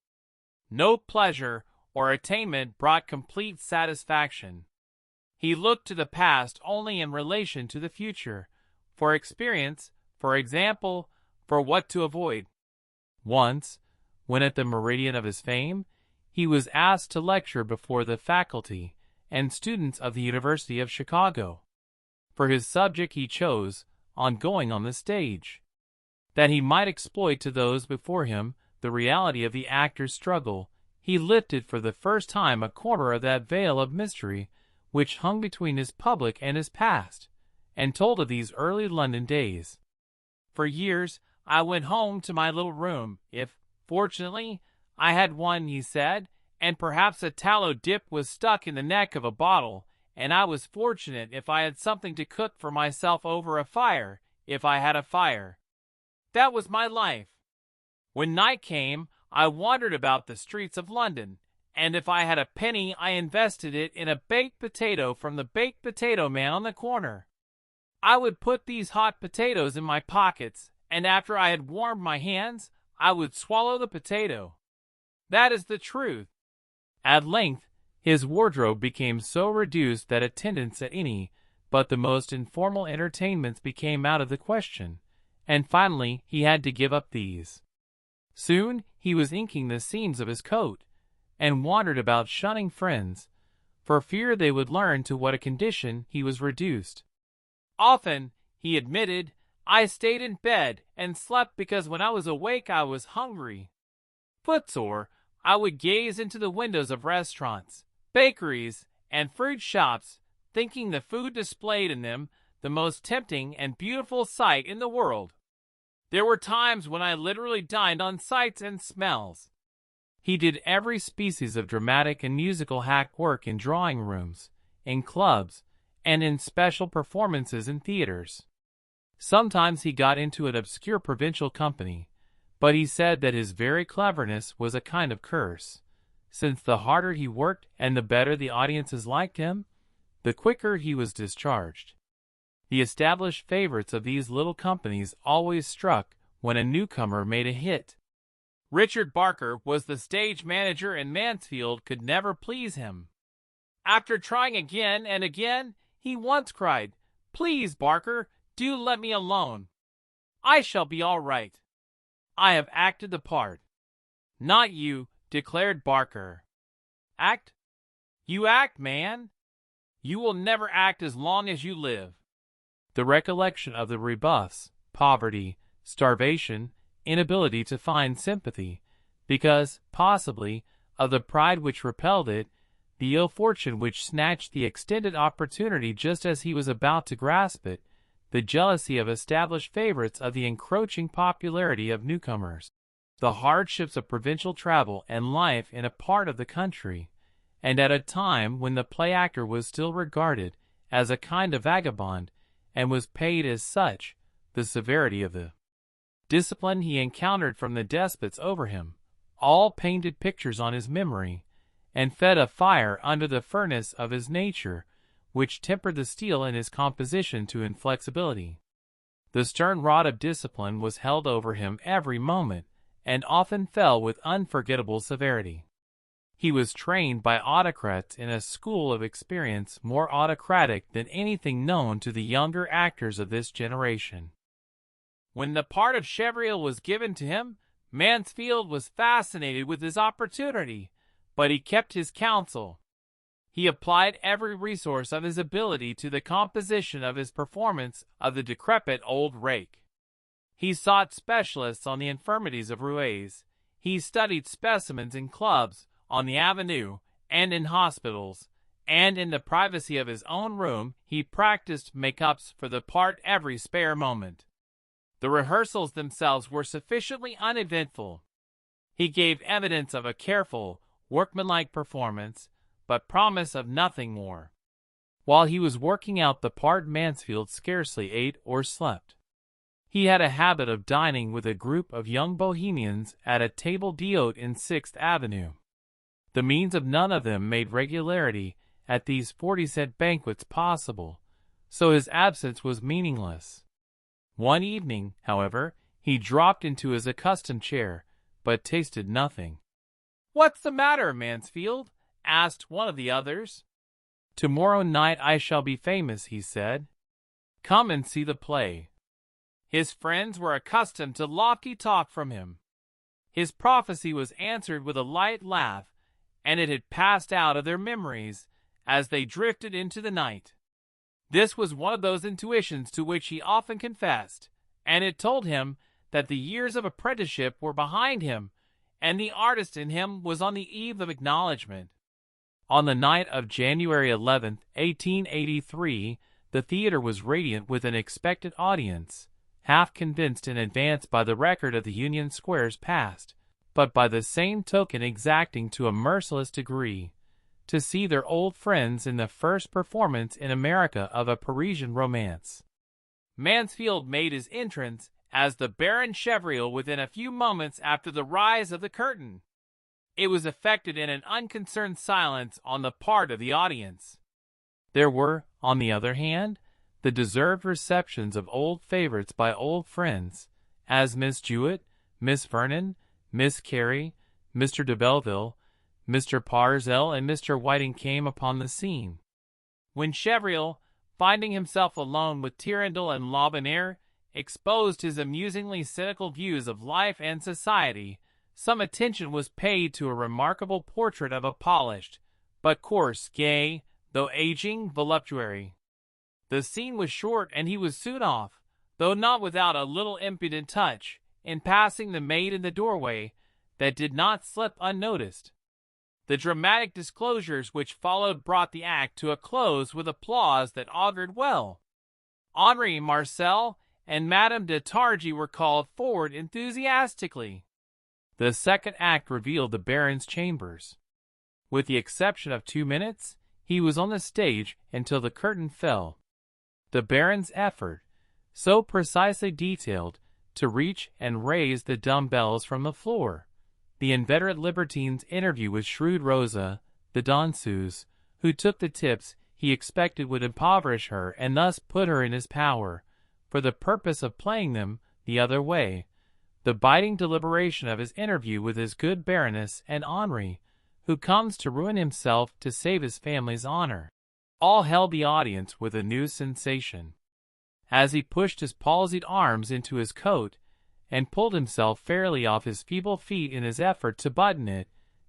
No pleasure or attainment brought complete satisfaction. He looked to the past only in relation to the future, for experience, for example, for what to avoid. Once, when at the meridian of his fame, he was asked to lecture before the faculty and students of the University of Chicago. For his subject he chose, on going on the stage, that he might exploit to those before him the reality of the actor's struggle, he lifted for the first time a corner of that veil of mystery which hung between his public and his past, and told of these early London days. For years I went home to my little room, if, fortunately, I had one, he said, and perhaps a tallow dip was stuck in the neck of a bottle, and I was fortunate if I had something to cook for myself over a fire, if I had a fire. That was my life. When night came, I wandered about the streets of London, and if I had a penny I invested it in a baked potato from the baked potato man on the corner. I would put these hot potatoes in my pockets, and after I had warmed my hands, I would swallow the potato. That is the truth. At length, his wardrobe became so reduced that attendance at any but the most informal entertainments became out of the question, and finally he had to give up these. Soon he was inking the seams of his coat, and wandered about shunning friends, for fear they would learn to what a condition he was reduced. Often, he admitted, I stayed in bed and slept because when I was awake I was hungry. Footsore, I would gaze into the windows of restaurants, bakeries, and fruit shops, thinking the food displayed in them the most tempting and beautiful sight in the world. There were times when I literally dined on sights and smells. He did every species of dramatic and musical hack work in drawing rooms, in clubs, and in special performances in theaters. Sometimes he got into an obscure provincial company, but he said that his very cleverness was a kind of curse, since the harder he worked and the better the audiences liked him, the quicker he was discharged. The established favorites of these little companies always struck when a newcomer made a hit. Richard Barker was the stage manager, and Mansfield could never please him. After trying again and again, he once cried, "Please, Barker, do let me alone. I shall be all right. I have acted the part." "Not you," declared Barker. "Act? You act, man. You will never act as long as you live." The recollection of the rebuffs, poverty, starvation, inability to find sympathy, because, possibly, of the pride which repelled it, the ill fortune which snatched the extended opportunity just as he was about to grasp it, the jealousy of established favorites of the encroaching popularity of newcomers, the hardships of provincial travel and life in a part of the country, and at a time when the play-actor was still regarded as a kind of vagabond, and was paid as such, the severity of the discipline he encountered from the despots over him, all painted pictures on his memory, and fed a fire under the furnace of his nature, which tempered the steel in his composition to inflexibility. The stern rod of discipline was held over him every moment, and often fell with unforgettable severity. He was trained by autocrats in a school of experience more autocratic than anything known to the younger actors of this generation. When the part of Chevrier was given to him, Mansfield was fascinated with his opportunity, but he kept his counsel. He applied every resource of his ability to the composition of his performance of the decrepit old rake. He sought specialists on the infirmities of Ruiz. He studied specimens in clubs, on the avenue, and in hospitals, and in the privacy of his own room he practiced make-ups for the part every spare moment. The rehearsals themselves were sufficiently uneventful. He gave evidence of a careful, workmanlike performance, but promise of nothing more. While he was working out the part, Mansfield scarcely ate or slept. He had a habit of dining with a group of young bohemians at a table d'hôte in 6th Avenue. The means of none of them made regularity at these 40-cent banquets possible, so his absence was meaningless. One evening, however, he dropped into his accustomed chair, but tasted nothing. "What's the matter, Mansfield?" asked one of the others. "Tomorrow night I shall be famous," he said. "Come and see the play." His friends were accustomed to lofty talk from him. His prophecy was answered with a light laugh, and it had passed out of their memories as they drifted into the night. This was one of those intuitions to which he often confessed, and it told him that the years of apprenticeship were behind him, and the artist in him was on the eve of acknowledgment. On the night of January 11th, 1883, the theater was radiant with an expected audience, half convinced in advance by the record of the Union Square's past, but by the same token exacting to a merciless degree, to see their old friends in the first performance in America of a Parisian romance. Mansfield made his entrance as the Baron Chevrier within a few moments after the rise of the curtain. It was effected in an unconcerned silence on the part of the audience. There were, on the other hand, the deserved receptions of old favorites by old friends, as Miss Jewett, Miss Vernon, Miss Carey, Mr. de Belleville, Mr. Parsel, and Mr. Whiting came upon the scene. When Chevrier, finding himself alone with Tyrrendel and Laubonniere, exposed his amusingly cynical views of life and society, some attention was paid to a remarkable portrait of a polished, but coarse, gay, though aging, voluptuary. The scene was short, and he was soon off, though not without a little impudent touch, in passing the maid in the doorway, that did not slip unnoticed. The dramatic disclosures which followed brought the act to a close with applause that augured well. Henri Marcel and Madame de Targy were called forward enthusiastically. The second act revealed the Baron's chambers. With the exception of 2 minutes, he was on the stage until the curtain fell. The Baron's effort, so precisely detailed, to reach and raise the dumbbells from the floor, the inveterate libertine's interview with shrewd Rosa, the danseuse, who took the tips he expected would impoverish her and thus put her in his power, for the purpose of playing them the other way, the biting deliberation of his interview with his good Baroness and Henri, who comes to ruin himself to save his family's honor, all held the audience with a new sensation. As he pushed his palsied arms into his coat, and pulled himself fairly off his feeble feet in his effort to button it,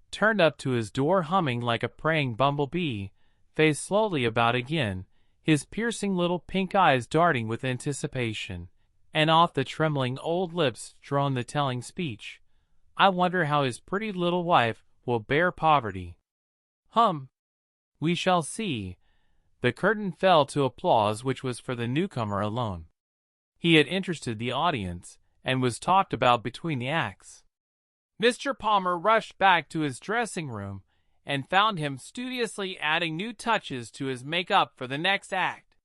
turned up to his door humming like a praying bumblebee, faced slowly about again, his piercing little pink eyes darting with anticipation, and off the trembling old lips droned the telling speech. "I wonder how his pretty little wife will bear poverty." "Hum. We shall see." The curtain fell to applause which was for the newcomer alone. He had interested the audience, and was talked about between the acts. Mr. Palmer rushed back to his dressing room, and found him studiously adding new touches to his make-up for the next act.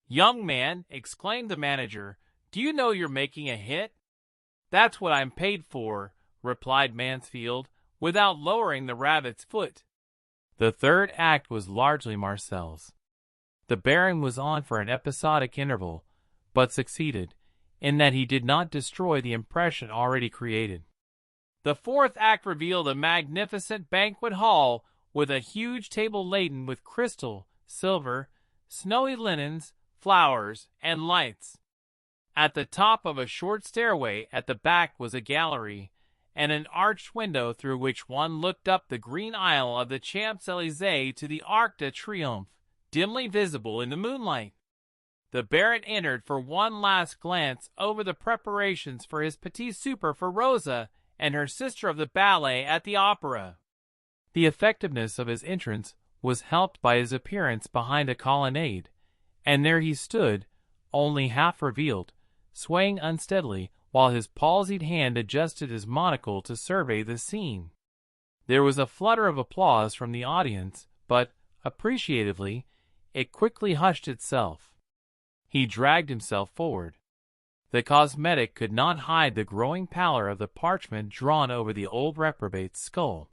"Young man," exclaimed the manager, "do you know you're making a hit?" "That's what I'm paid for," replied Mansfield, without lowering the rabbit's foot. The third act was largely Marcel's. The Baron was on for an episodic interval, but succeeded, in that he did not destroy the impression already created. The fourth act revealed a magnificent banquet hall with a huge table laden with crystal, silver, snowy linens, flowers, and lights. At the top of a short stairway at the back was a gallery, and an arched window through which one looked up the green aisle of the Champs-Élysées to the Arc de Triomphe, dimly visible in the moonlight. The Baron entered for one last glance over the preparations for his petit souper for Rosa and her sister of the ballet at the opera. The effectiveness of his entrance was helped by his appearance behind a colonnade, and there he stood, only half revealed, swaying unsteadily while his palsied hand adjusted his monocle to survey the scene. There was a flutter of applause from the audience, but, appreciatively, it quickly hushed itself. He dragged himself forward. The cosmetic could not hide the growing pallor of the parchment drawn over the old reprobate's skull.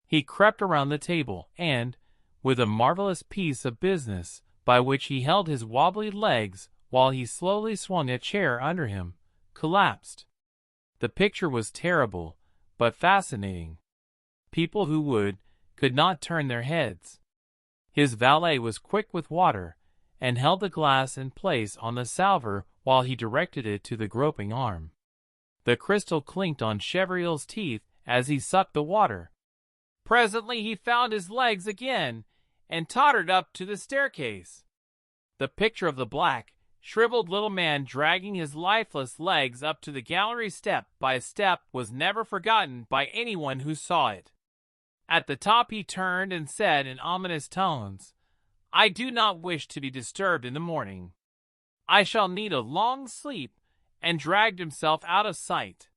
He crept around the table and, with a marvelous piece of business by which he held his wobbly legs while he slowly swung a chair under him, collapsed. The picture was terrible, but fascinating. People who would, could not turn their heads. His valet was quick with water, and held the glass in place on the salver while he directed it to the groping arm. The crystal clinked on Chevrill's teeth as he sucked the water. Presently he found his legs again, and tottered up to the staircase. The picture of the black, shriveled little man dragging his lifeless legs up to the gallery step by step was never forgotten by anyone who saw it. At the top he turned and said in ominous tones, "I do not wish to be disturbed in the morning. I shall need a long sleep," and dragged himself out of sight.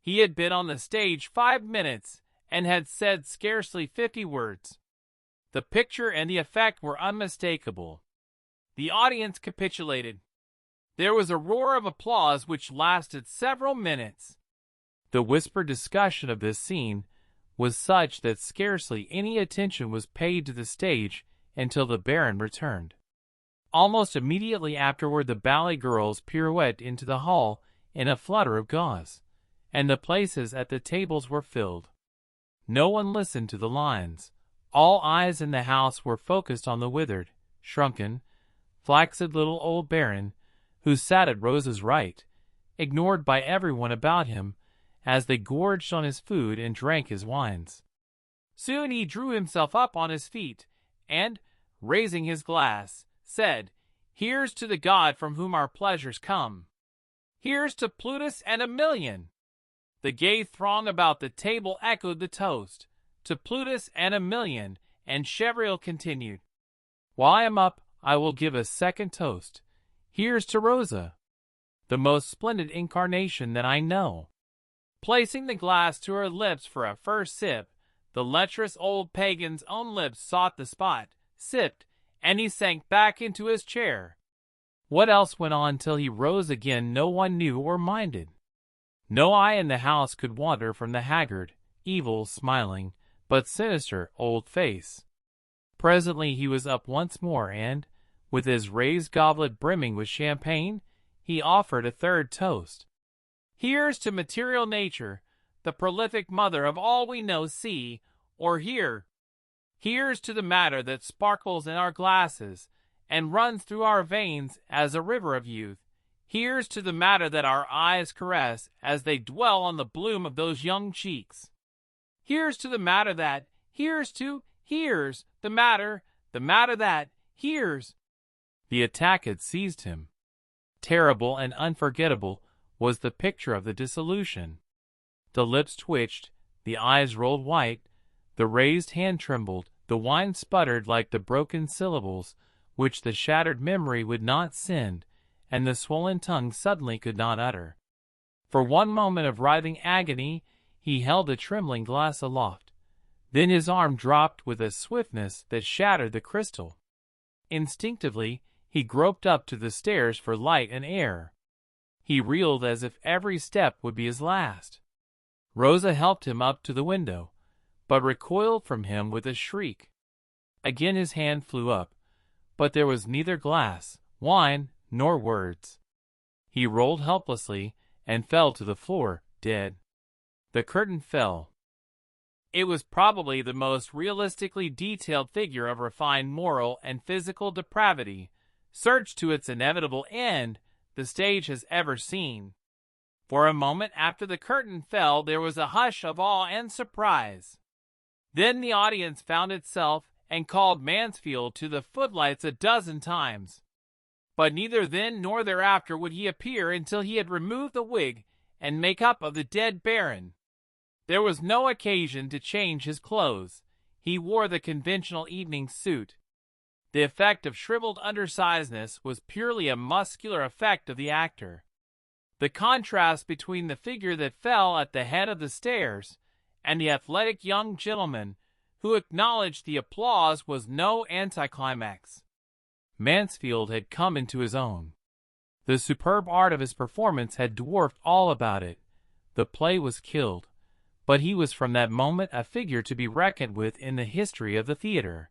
He had been on the stage 5 minutes and had said scarcely 50 words. The picture and the effect were unmistakable. The audience capitulated. There was a roar of applause which lasted several minutes. The whispered discussion of this scene was such that scarcely any attention was paid to the stage until the Baron returned. Almost immediately afterward the ballet girls pirouetted into the hall in a flutter of gauze, and the places at the tables were filled. No one listened to the lines. All eyes in the house were focused on the withered, shrunken, flaccid little old Baron, who sat at Rosa's right, ignored by everyone about him, as they gorged on his food and drank his wines. Soon he drew himself up on his feet, and, raising his glass, said, "Here's to the god from whom our pleasures come. Here's to Plutus and 1,000,000. The gay throng about the table echoed the toast, "To Plutus and 1,000,000, and Chevril continued, "While I am up, I will give a second toast. Here's to Rosa, the most splendid incarnation that I know." Placing the glass to her lips for a first sip, the lecherous old pagan's own lips sought the spot, sipped, and he sank back into his chair. What else went on till he rose again no one knew or minded. No eye in the house could wander from the haggard, evil, smiling, but sinister old face. Presently he was up once more and, with his raised goblet brimming with champagne, he offered a third toast. "Here's to material nature, the prolific mother of all we know, see, or hear. Here's to the matter that sparkles in our glasses and runs through our veins as a river of youth. Here's to the matter that our eyes caress as they dwell on the bloom of those young cheeks. Here's to the matter that, here's the matter that, here's. The attack had seized him. Terrible and unforgettable was the picture of the dissolution. The lips twitched, the eyes rolled white, the raised hand trembled, the wine sputtered like the broken syllables which the shattered memory would not send, and the swollen tongue suddenly could not utter. For one moment of writhing agony he held the trembling glass aloft. Then his arm dropped with a swiftness that shattered the crystal. Instinctively he groped up to the stairs for light and air. He reeled as if every step would be his last. Rosa helped him up to the window, but recoiled from him with a shriek. Again his hand flew up, but there was neither glass, wine, nor words. He rolled helplessly and fell to the floor, dead. The curtain fell. It was probably the most realistically detailed figure of refined moral and physical depravity, searched to its inevitable end, the stage has ever seen. For a moment after the curtain fell there was a hush of awe and surprise. Then the audience found itself and called Mansfield to the footlights a dozen times. But neither then nor thereafter would he appear until he had removed the wig and make-up of the dead Baron. There was no occasion to change his clothes. He wore the conventional evening suit. The effect of shriveled undersizedness was purely a muscular effect of the actor. The contrast between the figure that fell at the head of the stairs and the athletic young gentleman who acknowledged the applause was no anticlimax. Mansfield had come into his own. The superb art of his performance had dwarfed all about it. The play was killed, but he was from that moment a figure to be reckoned with in the history of the theater.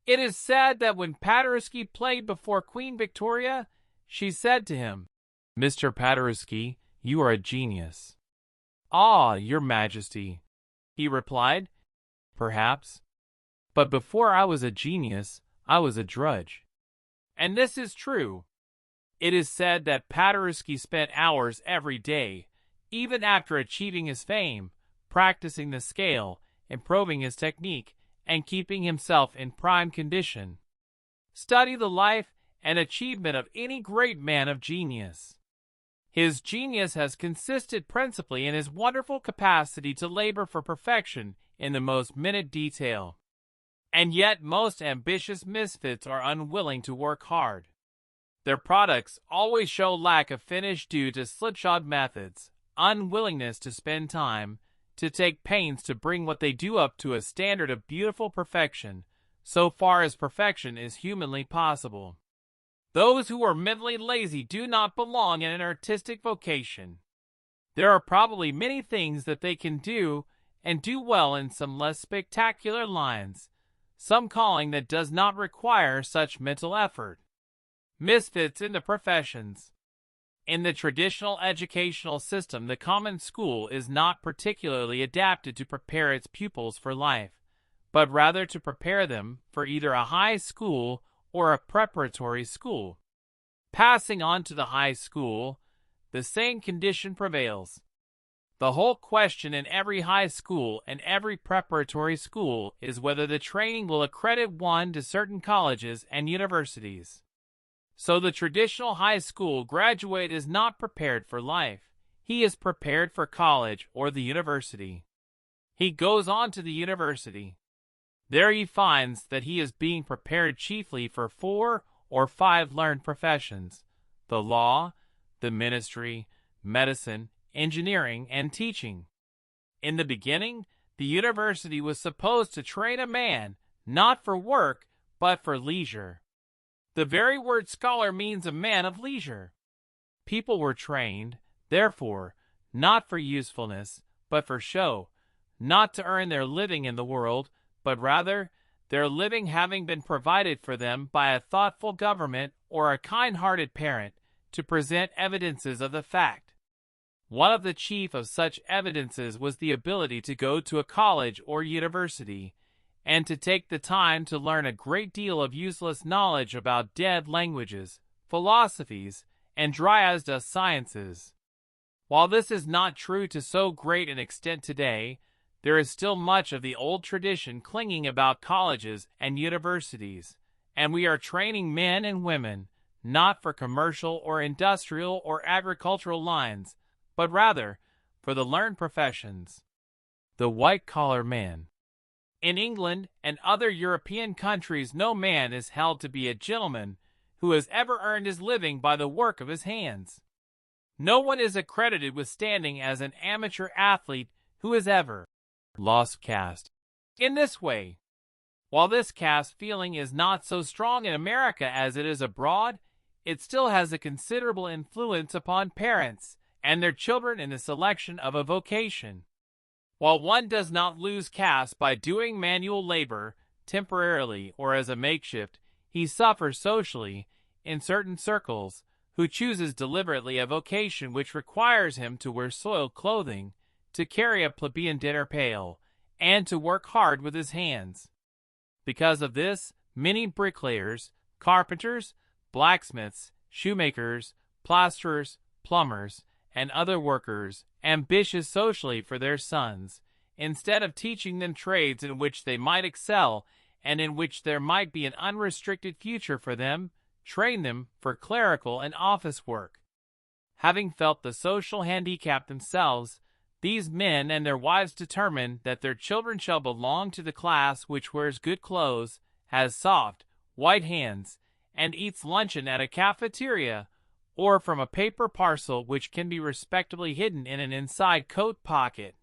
It is said that when Paderewski played before Queen Victoria, she said to him, "Mr. Paderewski, you are a genius." "Ah, your Majesty," he replied, "perhaps. But before I was a genius, I was a drudge." And this is true. It is said that Paderewski spent hours every day, even after achieving his fame, practicing the scale, improving his technique, and keeping himself in prime condition. Study the life and achievement of any great man of genius. His genius has consisted principally in his wonderful capacity to labor for perfection in the most minute detail. And yet most ambitious misfits are unwilling to work hard. Their products always show lack of finish due to slipshod methods, unwillingness to spend time, to take pains to bring what they do up to a standard of beautiful perfection, so far as perfection is humanly possible. Those who are mentally lazy do not belong in an artistic vocation. There are probably many things that they can do, and do well in some less spectacular lines, some calling that does not require such mental effort. Misfits in the professions. In the traditional educational system, the common school is not particularly adapted to prepare its pupils for life, but rather to prepare them for either a high school or a preparatory school. Passing on to the high school, the same condition prevails. The whole question in every high school and every preparatory school is whether the training will accredit one to certain colleges and universities. So the traditional high school graduate is not prepared for life. He is prepared for college or the university. He goes on to the university. There he finds that he is being prepared chiefly for 4 or 5 learned professions: the law, the ministry, medicine, engineering, and teaching. In the beginning, the university was supposed to train a man, not for work, but for leisure. The very word scholar means a man of leisure. People were trained, therefore, not for usefulness, but for show, not to earn their living in the world, but rather, their living having been provided for them by a thoughtful government or a kind-hearted parent, to present evidences of the fact. One of the chief of such evidences was the ability to go to a college or university, and to take the time to learn a great deal of useless knowledge about dead languages, philosophies, and dry-as-dust sciences. While this is not true to so great an extent today, there is still much of the old tradition clinging about colleges and universities, and we are training men and women not for commercial or industrial or agricultural lines, but rather for the learned professions. The white-collar man. In England and other European countries, no man is held to be a gentleman who has ever earned his living by the work of his hands. No one is accredited with standing as an amateur athlete who has ever lost caste. In this way, while this caste feeling is not so strong in America as it is abroad, it still has a considerable influence upon parents and their children in the selection of a vocation. While one does not lose caste by doing manual labor temporarily or as a makeshift, he suffers socially in certain circles who chooses deliberately a vocation which requires him to wear soiled clothing, to carry a plebeian dinner pail, and to work hard with his hands. Because of this, many bricklayers, carpenters, blacksmiths, shoemakers, plasterers, plumbers, and other workers, ambitious socially for their sons, instead of teaching them trades in which they might excel and in which there might be an unrestricted future for them, train them for clerical and office work. Having felt the social handicap themselves, these men and their wives determine that their children shall belong to the class which wears good clothes, has soft, white hands, and eats luncheon at a cafeteria, or from a paper parcel which can be respectably hidden in an inside coat pocket.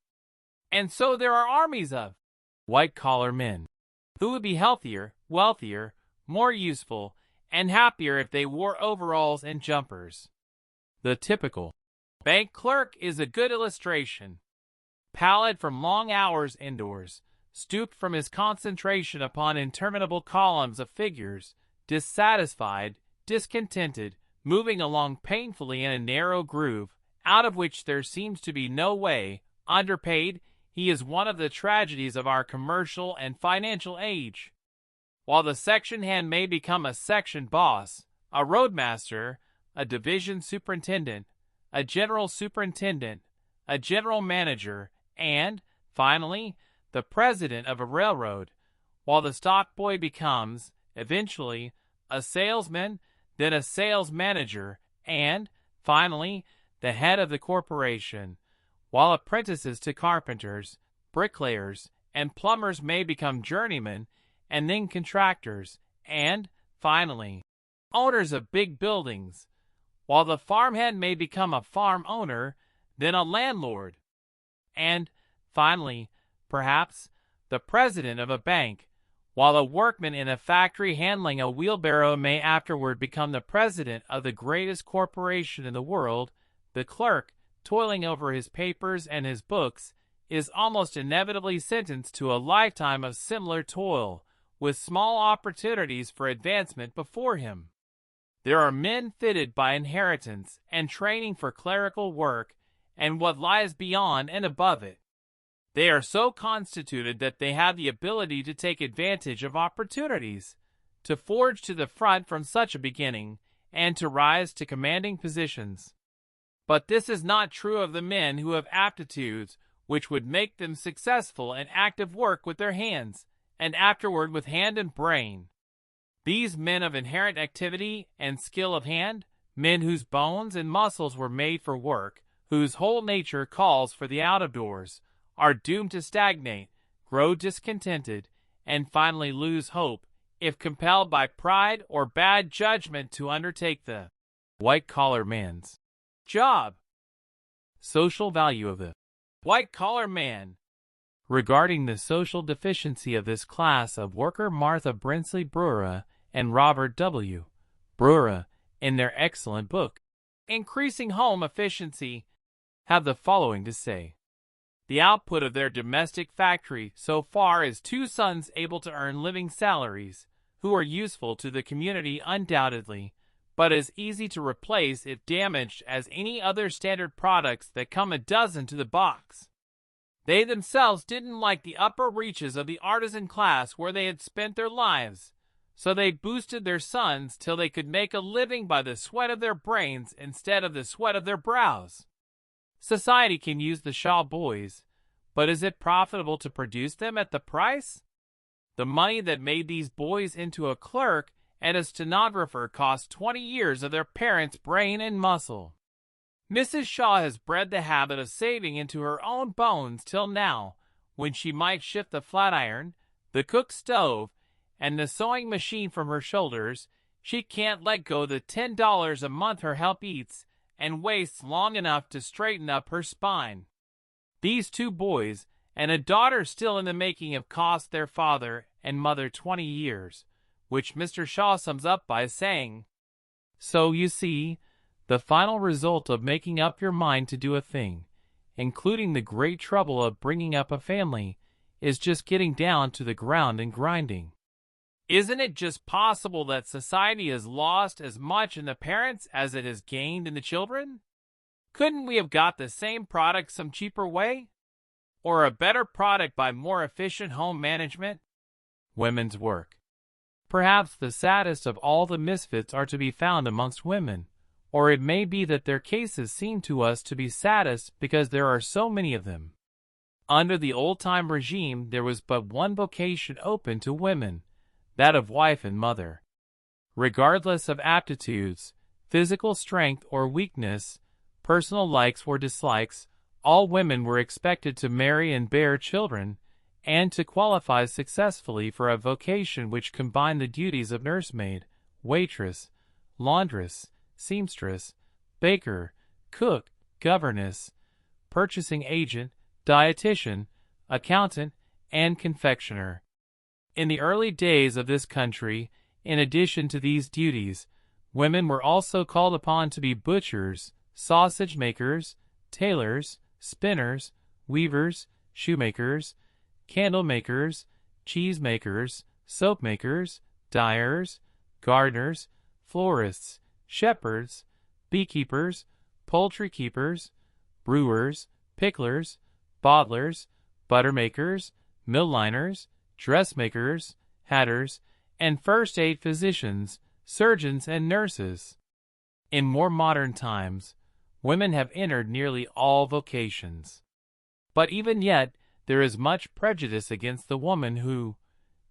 And so there are armies of white-collar men who would be healthier, wealthier, more useful, and happier if they wore overalls and jumpers. The typical bank clerk is a good illustration. Pallid from long hours indoors, stooped from his concentration upon interminable columns of figures, dissatisfied, discontented, moving along painfully in a narrow groove, out of which there seems to be no way, underpaid, he is one of the tragedies of our commercial and financial age. While the section hand may become a section boss, a roadmaster, a division superintendent, a general superintendent, a general manager, and, finally, the president of a railroad, while the stock boy becomes, eventually, a salesman, then a sales manager, and, finally, the head of the corporation, while apprentices to carpenters, bricklayers, and plumbers may become journeymen, and then contractors, and, finally, owners of big buildings, while the farmhand may become a farm owner, then a landlord, and, finally, perhaps, the president of a bank, while a workman in a factory handling a wheelbarrow may afterward become the president of the greatest corporation in the world. The clerk, toiling over his papers and his books, is almost inevitably sentenced to a lifetime of similar toil, with small opportunities for advancement before him. There are men fitted by inheritance and training for clerical work and what lies beyond and above it. They are so constituted that they have the ability to take advantage of opportunities, to forge to the front from such a beginning, and to rise to commanding positions. But this is not true of the men who have aptitudes which would make them successful in active work with their hands, and afterward with hand and brain. These men of inherent activity and skill of hand, men whose bones and muscles were made for work, whose whole nature calls for the out-of-doors, are doomed to stagnate, grow discontented, and finally lose hope, if compelled by pride or bad judgment to undertake the white-collar man's job. Social value of the white-collar man. Regarding the social deficiency of this class of worker, Martha Brinsley Brewer and Robert W. Brewer, in their excellent book, Increasing Home Efficiency, have the following to say. The output of their domestic factory so far is 2 sons able to earn living salaries, who are useful to the community undoubtedly, but as easy to replace if damaged as any other standard products that come a dozen to the box. They themselves didn't like the upper reaches of the artisan class where they had spent their lives, so they boosted their sons till they could make a living by the sweat of their brains instead of the sweat of their brows. Society can use the Shaw boys, but is it profitable to produce them at the price? The money that made these boys into a clerk and a stenographer cost 20 years of their parents' brain and muscle. Mrs. Shaw has bred the habit of saving into her own bones till now, when she might shift the flat iron, the cook stove, and the sewing machine from her shoulders, she can't let go the $10 a month her help eats and wastes long enough to straighten up her spine. These two boys, and a daughter still in the making, have cost their father and mother 20 years, which Mr. Shaw sums up by saying, "So you see, the final result of making up your mind to do a thing, including the great trouble of bringing up a family, is just getting down to the ground and grinding." Isn't it just possible that society has lost as much in the parents as it has gained in the children? Couldn't we have got the same product some cheaper way? Or a better product by more efficient home management? Women's work. Perhaps the saddest of all the misfits are to be found amongst women, or it may be that their cases seem to us to be saddest because there are so many of them. Under the old-time regime, there was but one vocation open to women, that of wife and mother. Regardless of aptitudes, physical strength or weakness, personal likes or dislikes, all women were expected to marry and bear children, and to qualify successfully for a vocation which combined the duties of nursemaid, waitress, laundress, seamstress, baker, cook, governess, purchasing agent, dietitian, accountant, and confectioner. In the early days of this country, in addition to these duties, women were also called upon to be butchers, sausage makers, tailors, spinners, weavers, shoemakers, candle makers, cheese makers, soap makers, dyers, gardeners, florists, shepherds, beekeepers, poultry keepers, brewers, picklers, bottlers, butter makers, mill liners, dressmakers, hatters, and first aid physicians, surgeons, and nurses. In more modern times, women have entered nearly all vocations. But even yet, there is much prejudice against the woman who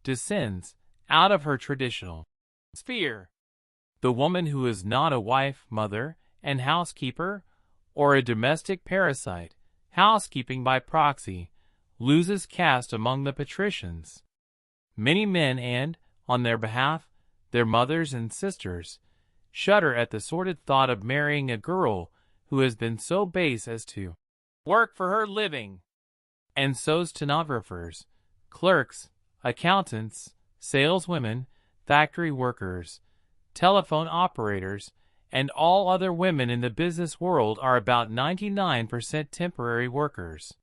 descends out of her traditional sphere. The woman who is not a wife, mother, and housekeeper, or a domestic parasite, housekeeping by proxy, loses caste among the patricians. Many men and, on their behalf, their mothers and sisters, shudder at the sordid thought of marrying a girl who has been so base as to work for her living. And so stenographers, clerks, accountants, saleswomen, factory workers, telephone operators, and all other women in the business world are about 99% temporary workers.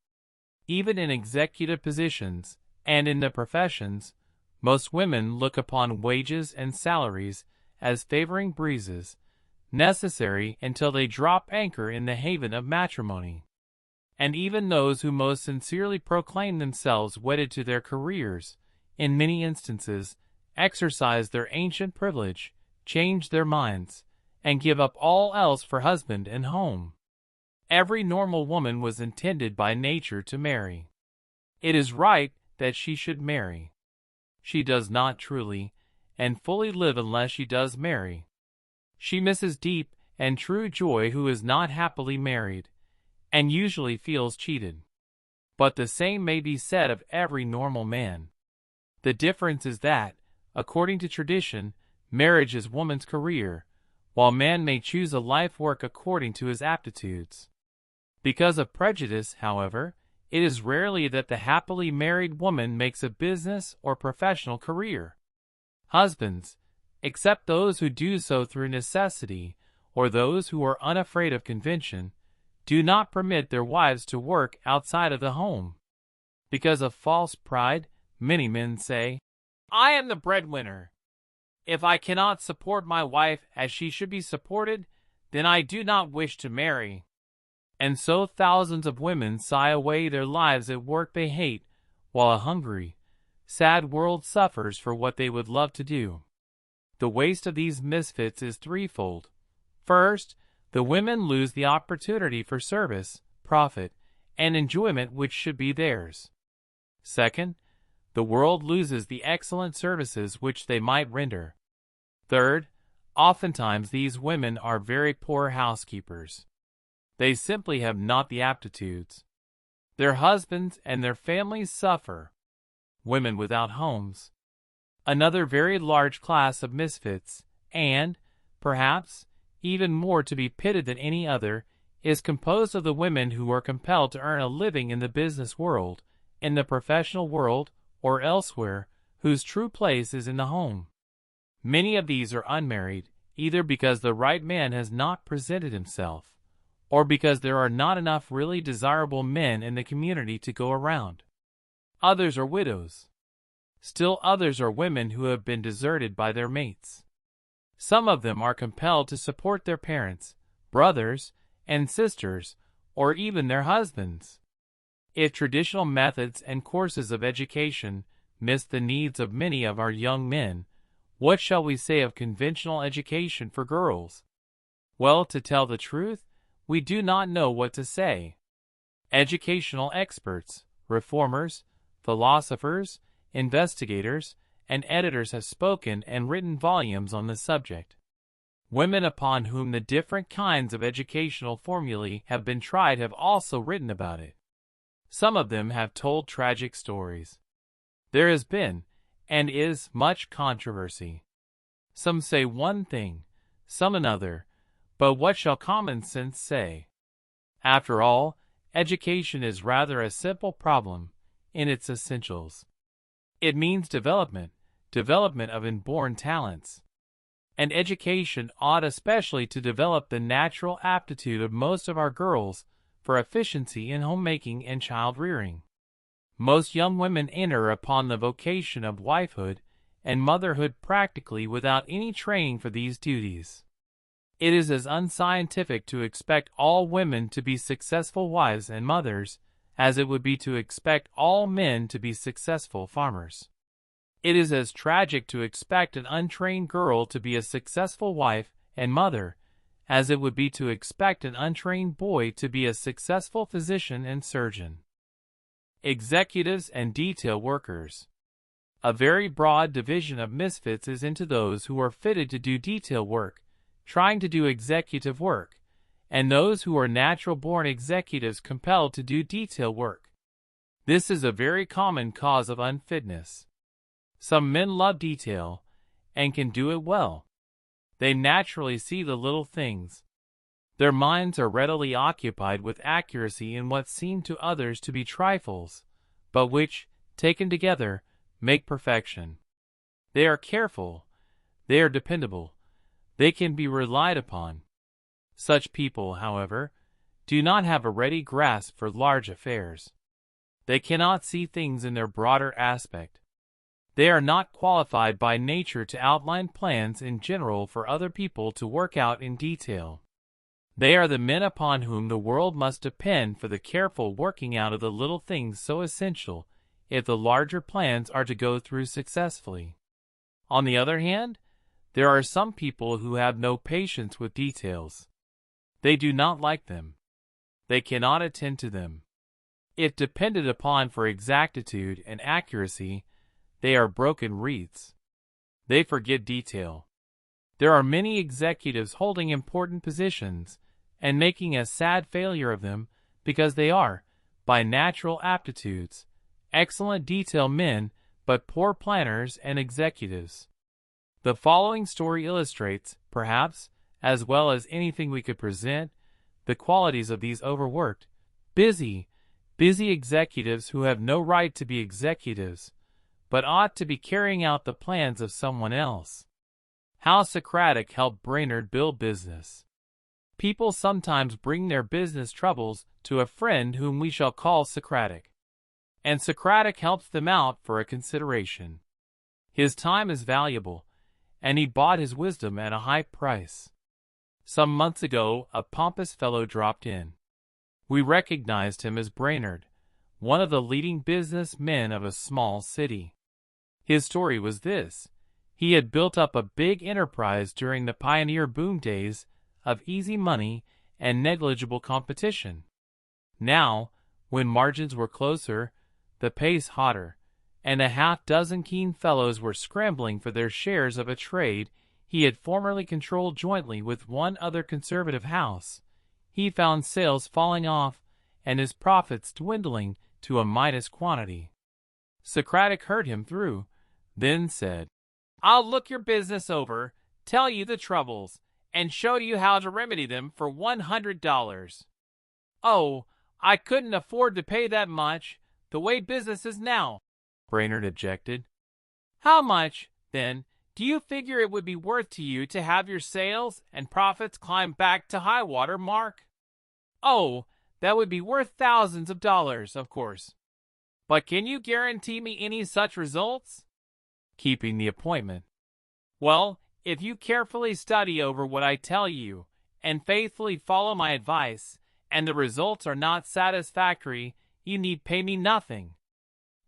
Even in executive positions, and in the professions, most women look upon wages and salaries as favoring breezes, necessary until they drop anchor in the haven of matrimony. And even those who most sincerely proclaim themselves wedded to their careers, in many instances, exercise their ancient privilege, change their minds, and give up all else for husband and home. Every normal woman was intended by nature to marry. It is right that she should marry. She does not truly and fully live unless she does marry. She misses deep and true joy who is not happily married, and usually feels cheated. But the same may be said of every normal man. The difference is that, according to tradition, marriage is woman's career, while man may choose a life work according to his aptitudes. Because of prejudice, however, it is rarely that the happily married woman makes a business or professional career. Husbands, except those who do so through necessity, or those who are unafraid of convention, do not permit their wives to work outside of the home. Because of false pride, many men say, "I am the breadwinner. If I cannot support my wife as she should be supported, then I do not wish to marry." And so thousands of women sigh away their lives at work they hate, while a hungry, sad world suffers for what they would love to do. the waste of these misfits is threefold. First, the women lose the opportunity for service, profit, and enjoyment which should be theirs. Second, the world loses the excellent services which they might render. Third, oftentimes these women are very poor housekeepers. They simply have not the aptitudes. Their husbands and their families suffer. Women without homes. Another very large class of misfits, and, perhaps, even more to be pitied than any other, is composed of the women who are compelled to earn a living in the business world, in the professional world, or elsewhere, whose true place is in the home. Many of these are unmarried, either because the right man has not presented himself, or because there are not enough really desirable men in the community to go around. Others are widows. Still others are women who have been deserted by their mates. Some of them are compelled to support their parents, brothers, and sisters, or even their husbands. If traditional methods and courses of education miss the needs of many of our young men, what shall we say of conventional education for girls? Well, to tell the truth, we do not know what to say. Educational experts, reformers, philosophers, investigators, and editors have spoken and written volumes on the subject. Women upon whom the different kinds of educational formulae have been tried have also written about it. Some of them have told tragic stories. There has been, and is, much controversy. Some say one thing, some another, but what shall common sense say? After all, education is rather a simple problem in its essentials. It means development of inborn talents. And education ought especially to develop the natural aptitude of most of our girls for efficiency in homemaking and child-rearing. Most young women enter upon the vocation of wifehood and motherhood practically without any training for these duties. It is as unscientific to expect all women to be successful wives and mothers as it would be to expect all men to be successful farmers. It is as tragic to expect an untrained girl to be a successful wife and mother as it would be to expect an untrained boy to be a successful physician and surgeon. Executives and detail workers. A very broad division of misfits is into those who are fitted to do detail work, trying to do executive work, and those who are natural-born executives compelled to do detail work. This is a very common cause of unfitness. Some men love detail, and can do it well. They naturally see the little things. Their minds are readily occupied with accuracy in what seem to others to be trifles, but which, taken together, make perfection. They are careful. They are dependable. They can be relied upon. Such people, however, do not have a ready grasp for large affairs. They cannot see things in their broader aspect. They are not qualified by nature to outline plans in general for other people to work out in detail. They are the men upon whom the world must depend for the careful working out of the little things so essential if the larger plans are to go through successfully. On the other hand, there are some people who have no patience with details. They do not like them. They cannot attend to them. If depended upon for exactitude and accuracy, they are broken reeds. They forget detail. There are many executives holding important positions and making a sad failure of them because they are, by natural aptitudes, excellent detail men but poor planners and executives. The following story illustrates, perhaps, as well as anything we could present, the qualities of these overworked, busy executives who have no right to be executives, but ought to be carrying out the plans of someone else. How Socratic helped Brainerd build business. People sometimes bring their business troubles to a friend whom we shall call Socratic, and Socratic helps them out for a consideration. His time is valuable, and he bought his wisdom at a high price. Some months ago, a pompous fellow dropped in. We recognized him as Brainerd, one of the leading business men of a small city. His story was this. He had built up a big enterprise during the pioneer boom days of easy money and negligible competition. Now, when margins were closer, the pace hotter, and a half-dozen keen fellows were scrambling for their shares of a trade he had formerly controlled jointly with one other conservative house, he found sales falling off and his profits dwindling to a Midas quantity. Socratic heard him through, then said, "I'll look your business over, tell you the troubles, and show you how to remedy them for $100. "Oh, I couldn't afford to pay that much, the way business is now," Brainerd objected. "How much, then, do you figure it would be worth to you to have your sales and profits climb back to high-water mark?" "Oh, that would be worth thousands of dollars, of course. But can you guarantee me any such results?" "Keeping the appointment." "Well, if you carefully study over what I tell you, and faithfully follow my advice, and the results are not satisfactory, you need pay me nothing.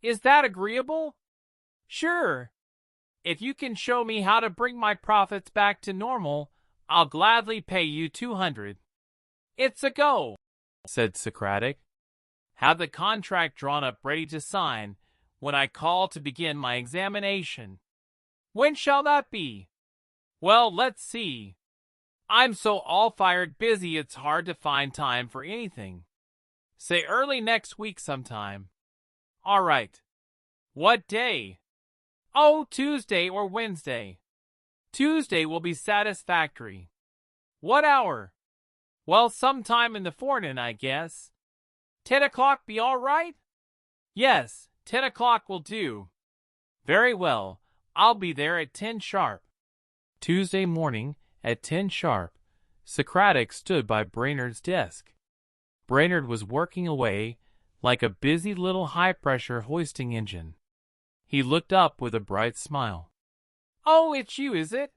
Is that agreeable?" "Sure. If you can show me how to bring my profits back to normal, I'll gladly pay you $200. "It's a go," said Socratic. "Have the contract drawn up ready to sign when I call to begin my examination." "When shall that be?" "Well, let's see. I'm so all-fired busy it's hard to find time for anything. Say early next week sometime." "All right. What day?" "Oh, Tuesday or Wednesday." "Tuesday will be satisfactory." "What hour?" "Well, sometime in the forenoon, I guess." 10 o'clock be all right?" "Yes, 10 o'clock will do." "Very well, I'll be there at 10 sharp." Tuesday morning, at 10 sharp, Socratic stood by Brainerd's desk. Brainerd was working away like a busy little high-pressure hoisting engine. He looked up with a bright smile. "Oh, it's you, is it?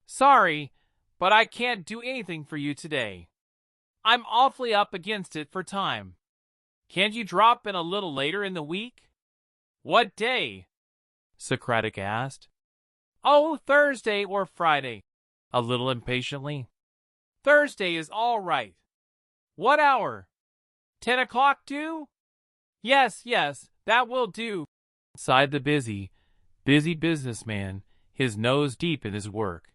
Sorry, but I can't do anything for you today. I'm awfully up against it for time. Can't you drop in a little later in the week?" "What day?" Socratic asked. "Oh, Thursday or Friday," a little impatiently. "Thursday is all right." "What hour?" 10 o'clock do?" Yes, that will do," sighed the busy businessman, his nose deep in his work.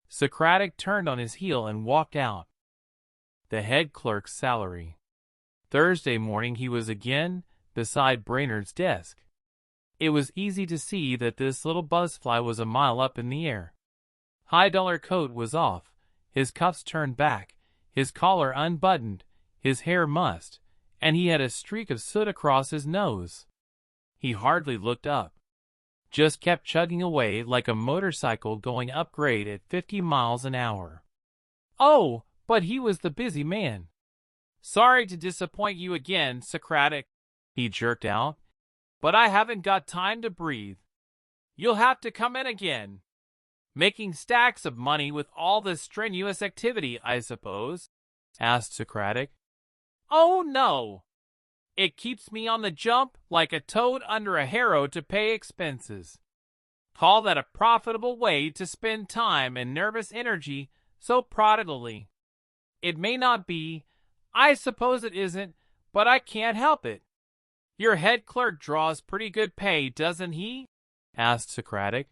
Socratic turned on his heel and walked out. The head clerk's salary. Thursday morning he was again beside Brainerd's desk. It was easy to see that this little buzzfly was a mile up in the air. High-dollar coat was off, his cuffs turned back, his collar unbuttoned, his hair mussed, and he had a streak of soot across his nose. He hardly looked up. Just kept chugging away like a motorcycle going upgrade at 50 miles an hour. "Oh, but he was the busy man. Sorry to disappoint you again, Socratic," he jerked out, "but I haven't got time to breathe. You'll have to come in again. Making stacks of money with all this strenuous activity, I suppose?" asked Socratic. "Oh, no. It keeps me on the jump like a toad under a harrow to pay expenses. Call that a profitable way to spend time and nervous energy so prodigally? It may not be, I suppose it isn't, but I can't help it. Your head clerk draws pretty good pay, doesn't he?" asked Socratic.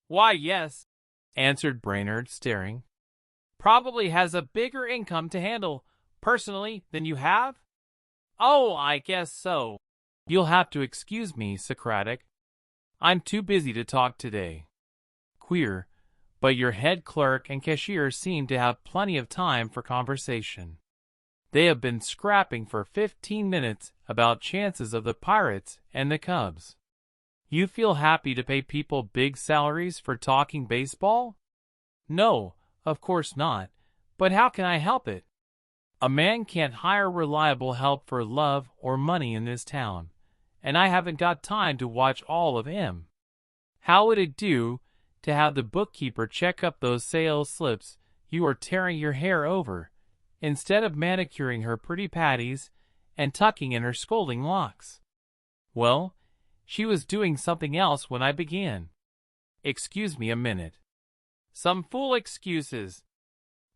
"Why, yes," answered Brainerd, staring. "Probably has a bigger income to handle, personally, than you have?" "Oh, I guess so." "You'll have to excuse me, Socratic. I'm too busy to talk today." Queer, but your head clerk and cashier seem to have plenty of time for conversation. They have been scrapping for 15 minutes about chances of the Pirates and the Cubs. You feel happy to pay people big salaries for talking baseball? No, of course not, but how can I help it? A man can't hire reliable help for love or money in this town, and I haven't got time to watch all of him. How would it do to have the bookkeeper check up those sales slips you are tearing your hair over, instead of manicuring her pretty patties and tucking in her scolding locks? Well, she was doing something else when I began. Excuse me a minute. Some fool excuses.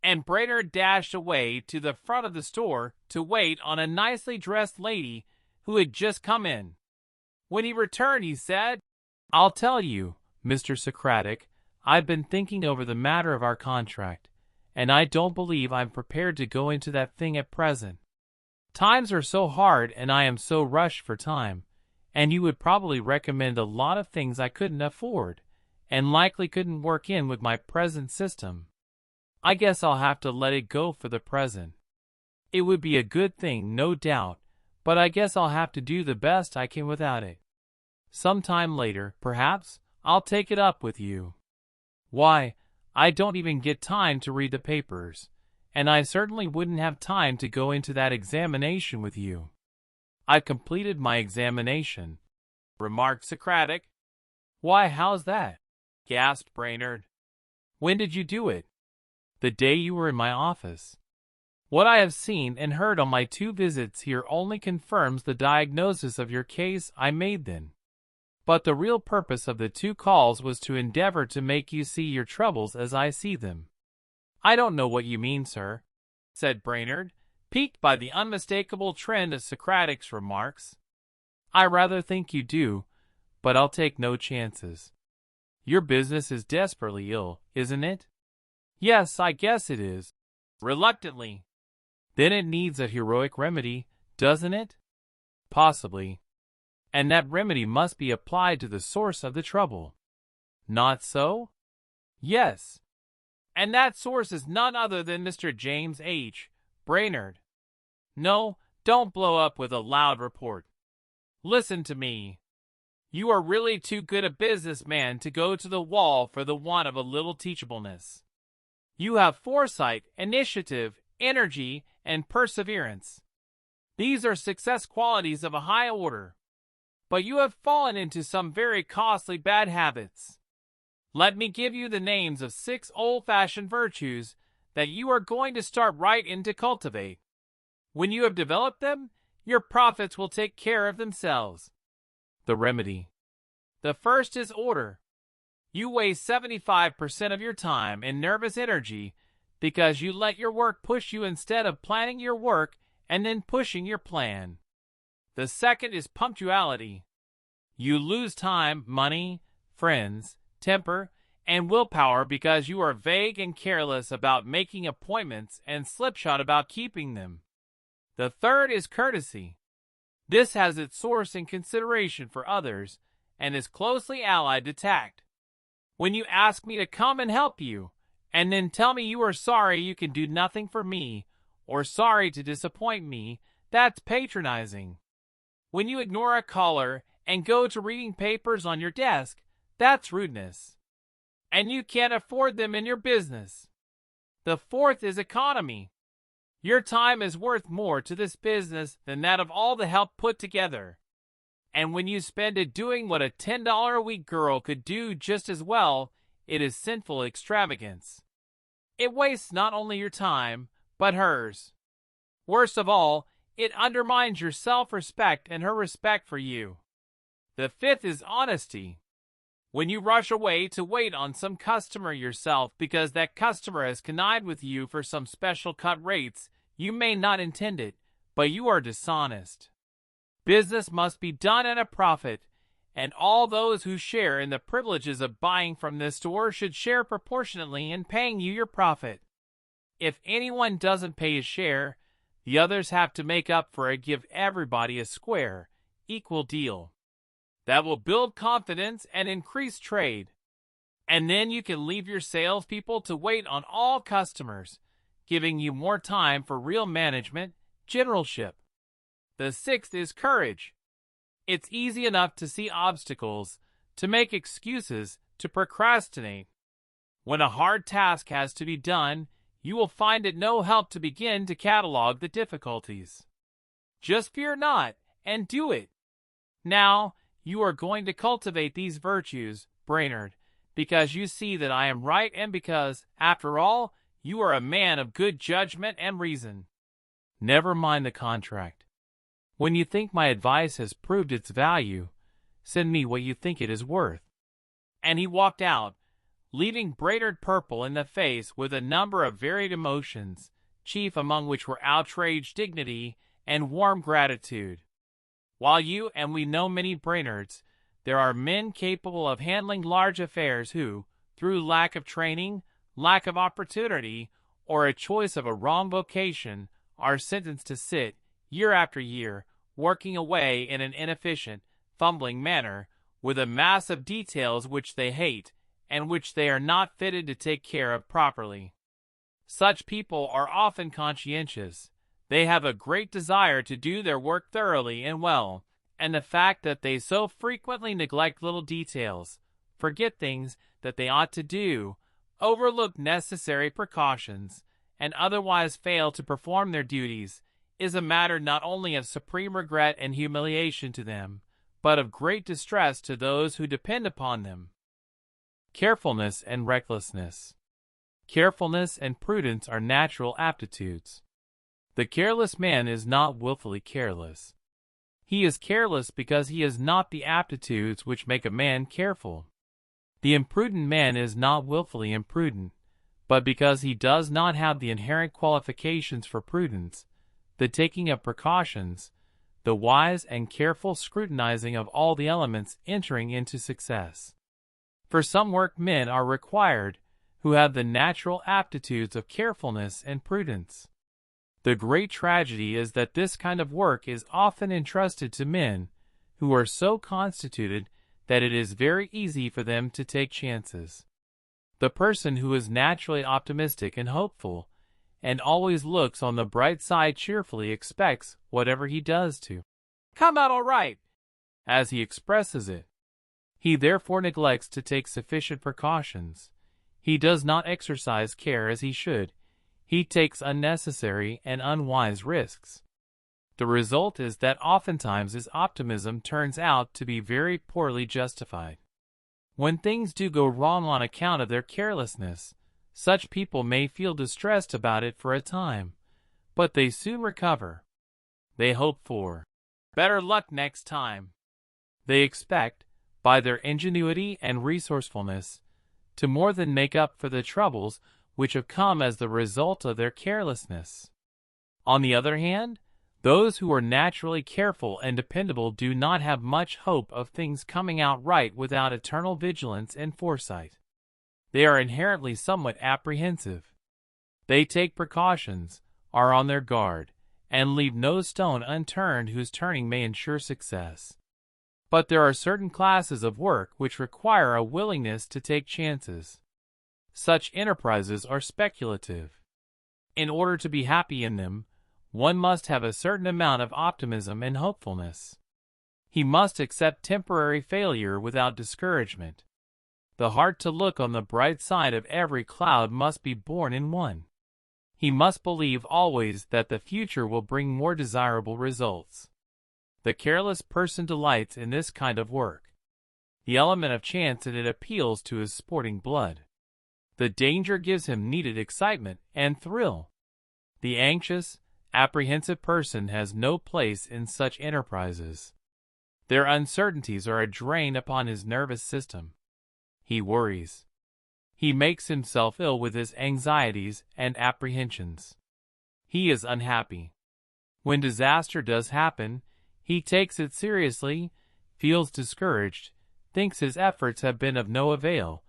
And Brainerd dashed away to the front of the store to wait on a nicely dressed lady who had just come in. When he returned, he said, "I'll tell you, Mr. Socratic, I've been thinking over the matter of our contract, and I don't believe I'm prepared to go into that thing at present. Times are so hard and I am so rushed for time, and you would probably recommend a lot of things I couldn't afford, and likely couldn't work in with my present system. I guess I'll have to let it go for the present. It would be a good thing, no doubt, but I guess I'll have to do the best I can without it. Sometime later, perhaps, I'll take it up with you. Why, I don't even get time to read the papers, and I certainly wouldn't have time to go into that examination with you." "I completed my examination," remarked Socratic. "Why, how's that?" gasped Brainerd. "When did you do it?" "The day you were in my office. What I have seen and heard on my 2 visits here only confirms the diagnosis of your case I made then. But the real purpose of the 2 calls was to endeavor to make you see your troubles as I see them." "I don't know what you mean, sir," said Brainerd, piqued by the unmistakable trend of Socratic's remarks. "I rather think you do, but I'll take no chances. Your business is desperately ill, isn't it?" "Yes, I guess it is." Reluctantly. "Then it needs a heroic remedy, doesn't it?" "Possibly. And that remedy must be applied to the source of the trouble." "Not so?" "Yes. And that source is none other than Mr. James H. Brainerd. No, don't blow up with a loud report. Listen to me. You are really too good a businessman to go to the wall for the want of a little teachableness. You have foresight, initiative, energy, and perseverance. These are success qualities of a high order. But you have fallen into some very costly bad habits. Let me give you the names of 6 old-fashioned virtues that you are going to start right in to cultivate. When you have developed them, your profits will take care of themselves." The remedy. "The first is order. You waste 75% of your time in nervous energy because you let your work push you instead of planning your work and then pushing your plan. The second is punctuality. You lose time, money, friends, temper, and willpower because you are vague and careless about making appointments and slipshod about keeping them. The third is courtesy. This has its source in consideration for others and is closely allied to tact. When you ask me to come and help you, and then tell me you are sorry you can do nothing for me, or sorry to disappoint me, that's patronizing. When you ignore a caller and go to reading papers on your desk, that's rudeness. And you can't afford them in your business. The fourth is economy. Your time is worth more to this business than that of all the help put together. And when you spend it doing what a $10 a week girl could do just as well, it is sinful extravagance. It wastes not only your time, but hers. Worst of all, it undermines your self-respect and her respect for you. The fifth is honesty. When you rush away to wait on some customer yourself because that customer has connived with you for some special cut rates, you may not intend it, but you are dishonest. Business must be done at a profit, and all those who share in the privileges of buying from this store should share proportionately in paying you your profit. If anyone doesn't pay his share, the others have to make up for it. Give everybody a square, equal deal. That will build confidence and increase trade. And then you can leave your salespeople to wait on all customers, giving you more time for real management, generalship. The sixth is courage. It's easy enough to see obstacles, to make excuses, to procrastinate. When a hard task has to be done, you will find it no help to begin to catalog the difficulties. Just fear not, and do it. Now, you are going to cultivate these virtues, Brainerd, because you see that I am right and because, after all, you are a man of good judgment and reason. Never mind the contract. When you think my advice has proved its value, send me what you think it is worth. And he walked out, leaving Brainerd purple in the face with a number of varied emotions, chief among which were outraged dignity and warm gratitude. While you and we know many Brainards, there are men capable of handling large affairs who, through lack of training, lack of opportunity, or a choice of a wrong vocation, are sentenced to sit, year after year, working away in an inefficient, fumbling manner, with a mass of details which they hate, and which they are not fitted to take care of properly. Such people are often conscientious. They have a great desire to do their work thoroughly and well, and the fact that they so frequently neglect little details, forget things that they ought to do, overlook necessary precautions, and otherwise fail to perform their duties, is a matter not only of supreme regret and humiliation to them, but of great distress to those who depend upon them. Carefulness and recklessness. Carefulness and prudence are natural aptitudes. The careless man is not willfully careless. He is careless because he has not the aptitudes which make a man careful. The imprudent man is not willfully imprudent, but because he does not have the inherent qualifications for prudence, the taking of precautions, the wise and careful scrutinizing of all the elements entering into success. For some work men are required who have the natural aptitudes of carefulness and prudence. The great tragedy is that this kind of work is often entrusted to men who are so constituted that it is very easy for them to take chances. The person who is naturally optimistic and hopeful, and always looks on the bright side cheerfully, expects whatever he does to come out all right, as he expresses it. He therefore neglects to take sufficient precautions. He does not exercise care as he should. He takes unnecessary and unwise risks. The result is that oftentimes his optimism turns out to be very poorly justified. When things do go wrong on account of their carelessness, such people may feel distressed about it for a time, but they soon recover. They hope for better luck next time. They expect, by their ingenuity and resourcefulness, to more than make up for the troubles which have come as the result of their carelessness. On the other hand, those who are naturally careful and dependable do not have much hope of things coming out right without eternal vigilance and foresight. They are inherently somewhat apprehensive. They take precautions, are on their guard, and leave no stone unturned whose turning may ensure success. But there are certain classes of work which require a willingness to take chances. Such enterprises are speculative. In order to be happy in them, one must have a certain amount of optimism and hopefulness. He must accept temporary failure without discouragement. The heart to look on the bright side of every cloud must be born in one. He must believe always that the future will bring more desirable results. The careless person delights in this kind of work. The element of chance in it appeals to his sporting blood. The danger gives him needed excitement and thrill. The anxious, apprehensive person has no place in such enterprises. Their uncertainties are a drain upon his nervous system. He worries. He makes himself ill with his anxieties and apprehensions. He is unhappy. When disaster does happen, he takes it seriously, feels discouraged, thinks his efforts have been of no avail,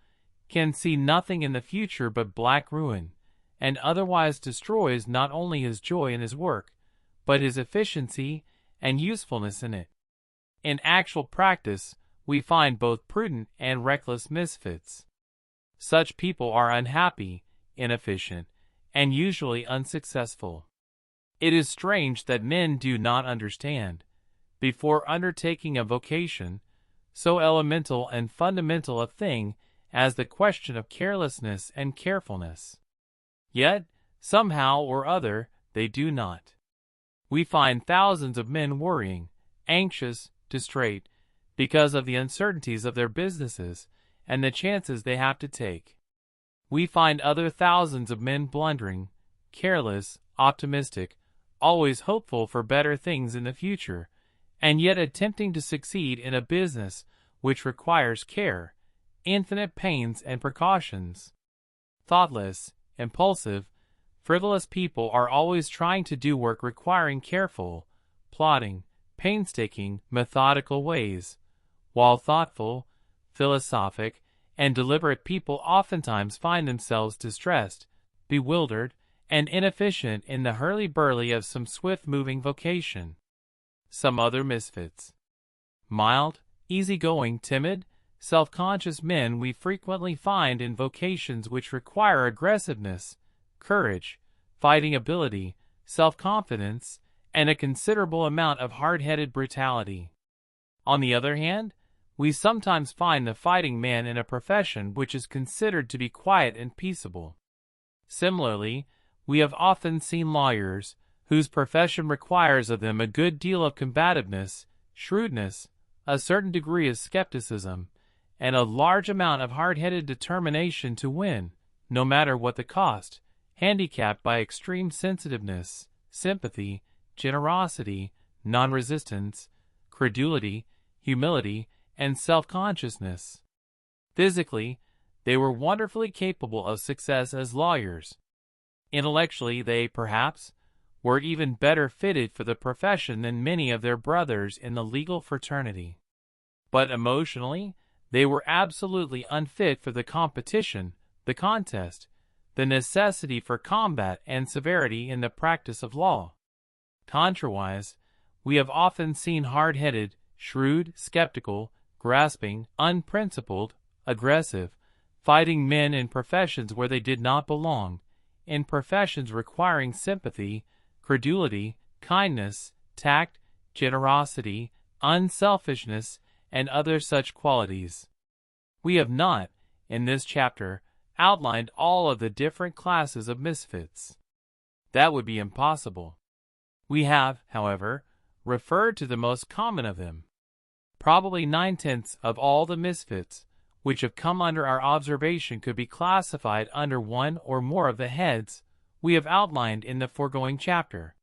can see nothing in the future but black ruin, and otherwise destroys not only his joy in his work, but his efficiency and usefulness in it. In actual practice, we find both prudent and reckless misfits. Such people are unhappy, inefficient, and usually unsuccessful. It is strange that men do not understand, before undertaking a vocation, so elemental and fundamental a thing as the question of carelessness and carefulness. Yet, somehow or other, they do not. We find thousands of men worrying, anxious, distrait, because of the uncertainties of their businesses and the chances they have to take. We find other thousands of men blundering, careless, optimistic, always hopeful for better things in the future, and yet attempting to succeed in a business which requires care, infinite pains and precautions. Thoughtless, impulsive, frivolous people are always trying to do work requiring careful, plodding, painstaking, methodical ways, while thoughtful, philosophic, and deliberate people oftentimes find themselves distressed, bewildered, and inefficient in the hurly-burly of some swift-moving vocation. Some other misfits. Mild, easy-going, timid, self-conscious men we frequently find in vocations which require aggressiveness, courage, fighting ability, self-confidence, and a considerable amount of hard-headed brutality. On the other hand, we sometimes find the fighting man in a profession which is considered to be quiet and peaceable. Similarly, we have often seen lawyers, whose profession requires of them a good deal of combativeness, shrewdness, a certain degree of skepticism, and a large amount of hard-headed determination to win, no matter what the cost, handicapped by extreme sensitiveness, sympathy, generosity, non-resistance, credulity, humility, and self-consciousness. Physically, they were wonderfully capable of success as lawyers. Intellectually, they, perhaps, were even better fitted for the profession than many of their brothers in the legal fraternity. But emotionally, they were absolutely unfit for the competition, the contest, the necessity for combat and severity in the practice of law. Contrawise, we have often seen hard-headed, shrewd, skeptical, grasping, unprincipled, aggressive, fighting men in professions where they did not belong, in professions requiring sympathy, credulity, kindness, tact, generosity, unselfishness, and other such qualities. We have not, in this chapter, outlined all of the different classes of misfits. That would be impossible. We have, however, referred to the most common of them. Probably 9/10 of all the misfits which have come under our observation could be classified under one or more of the heads we have outlined in the foregoing chapter.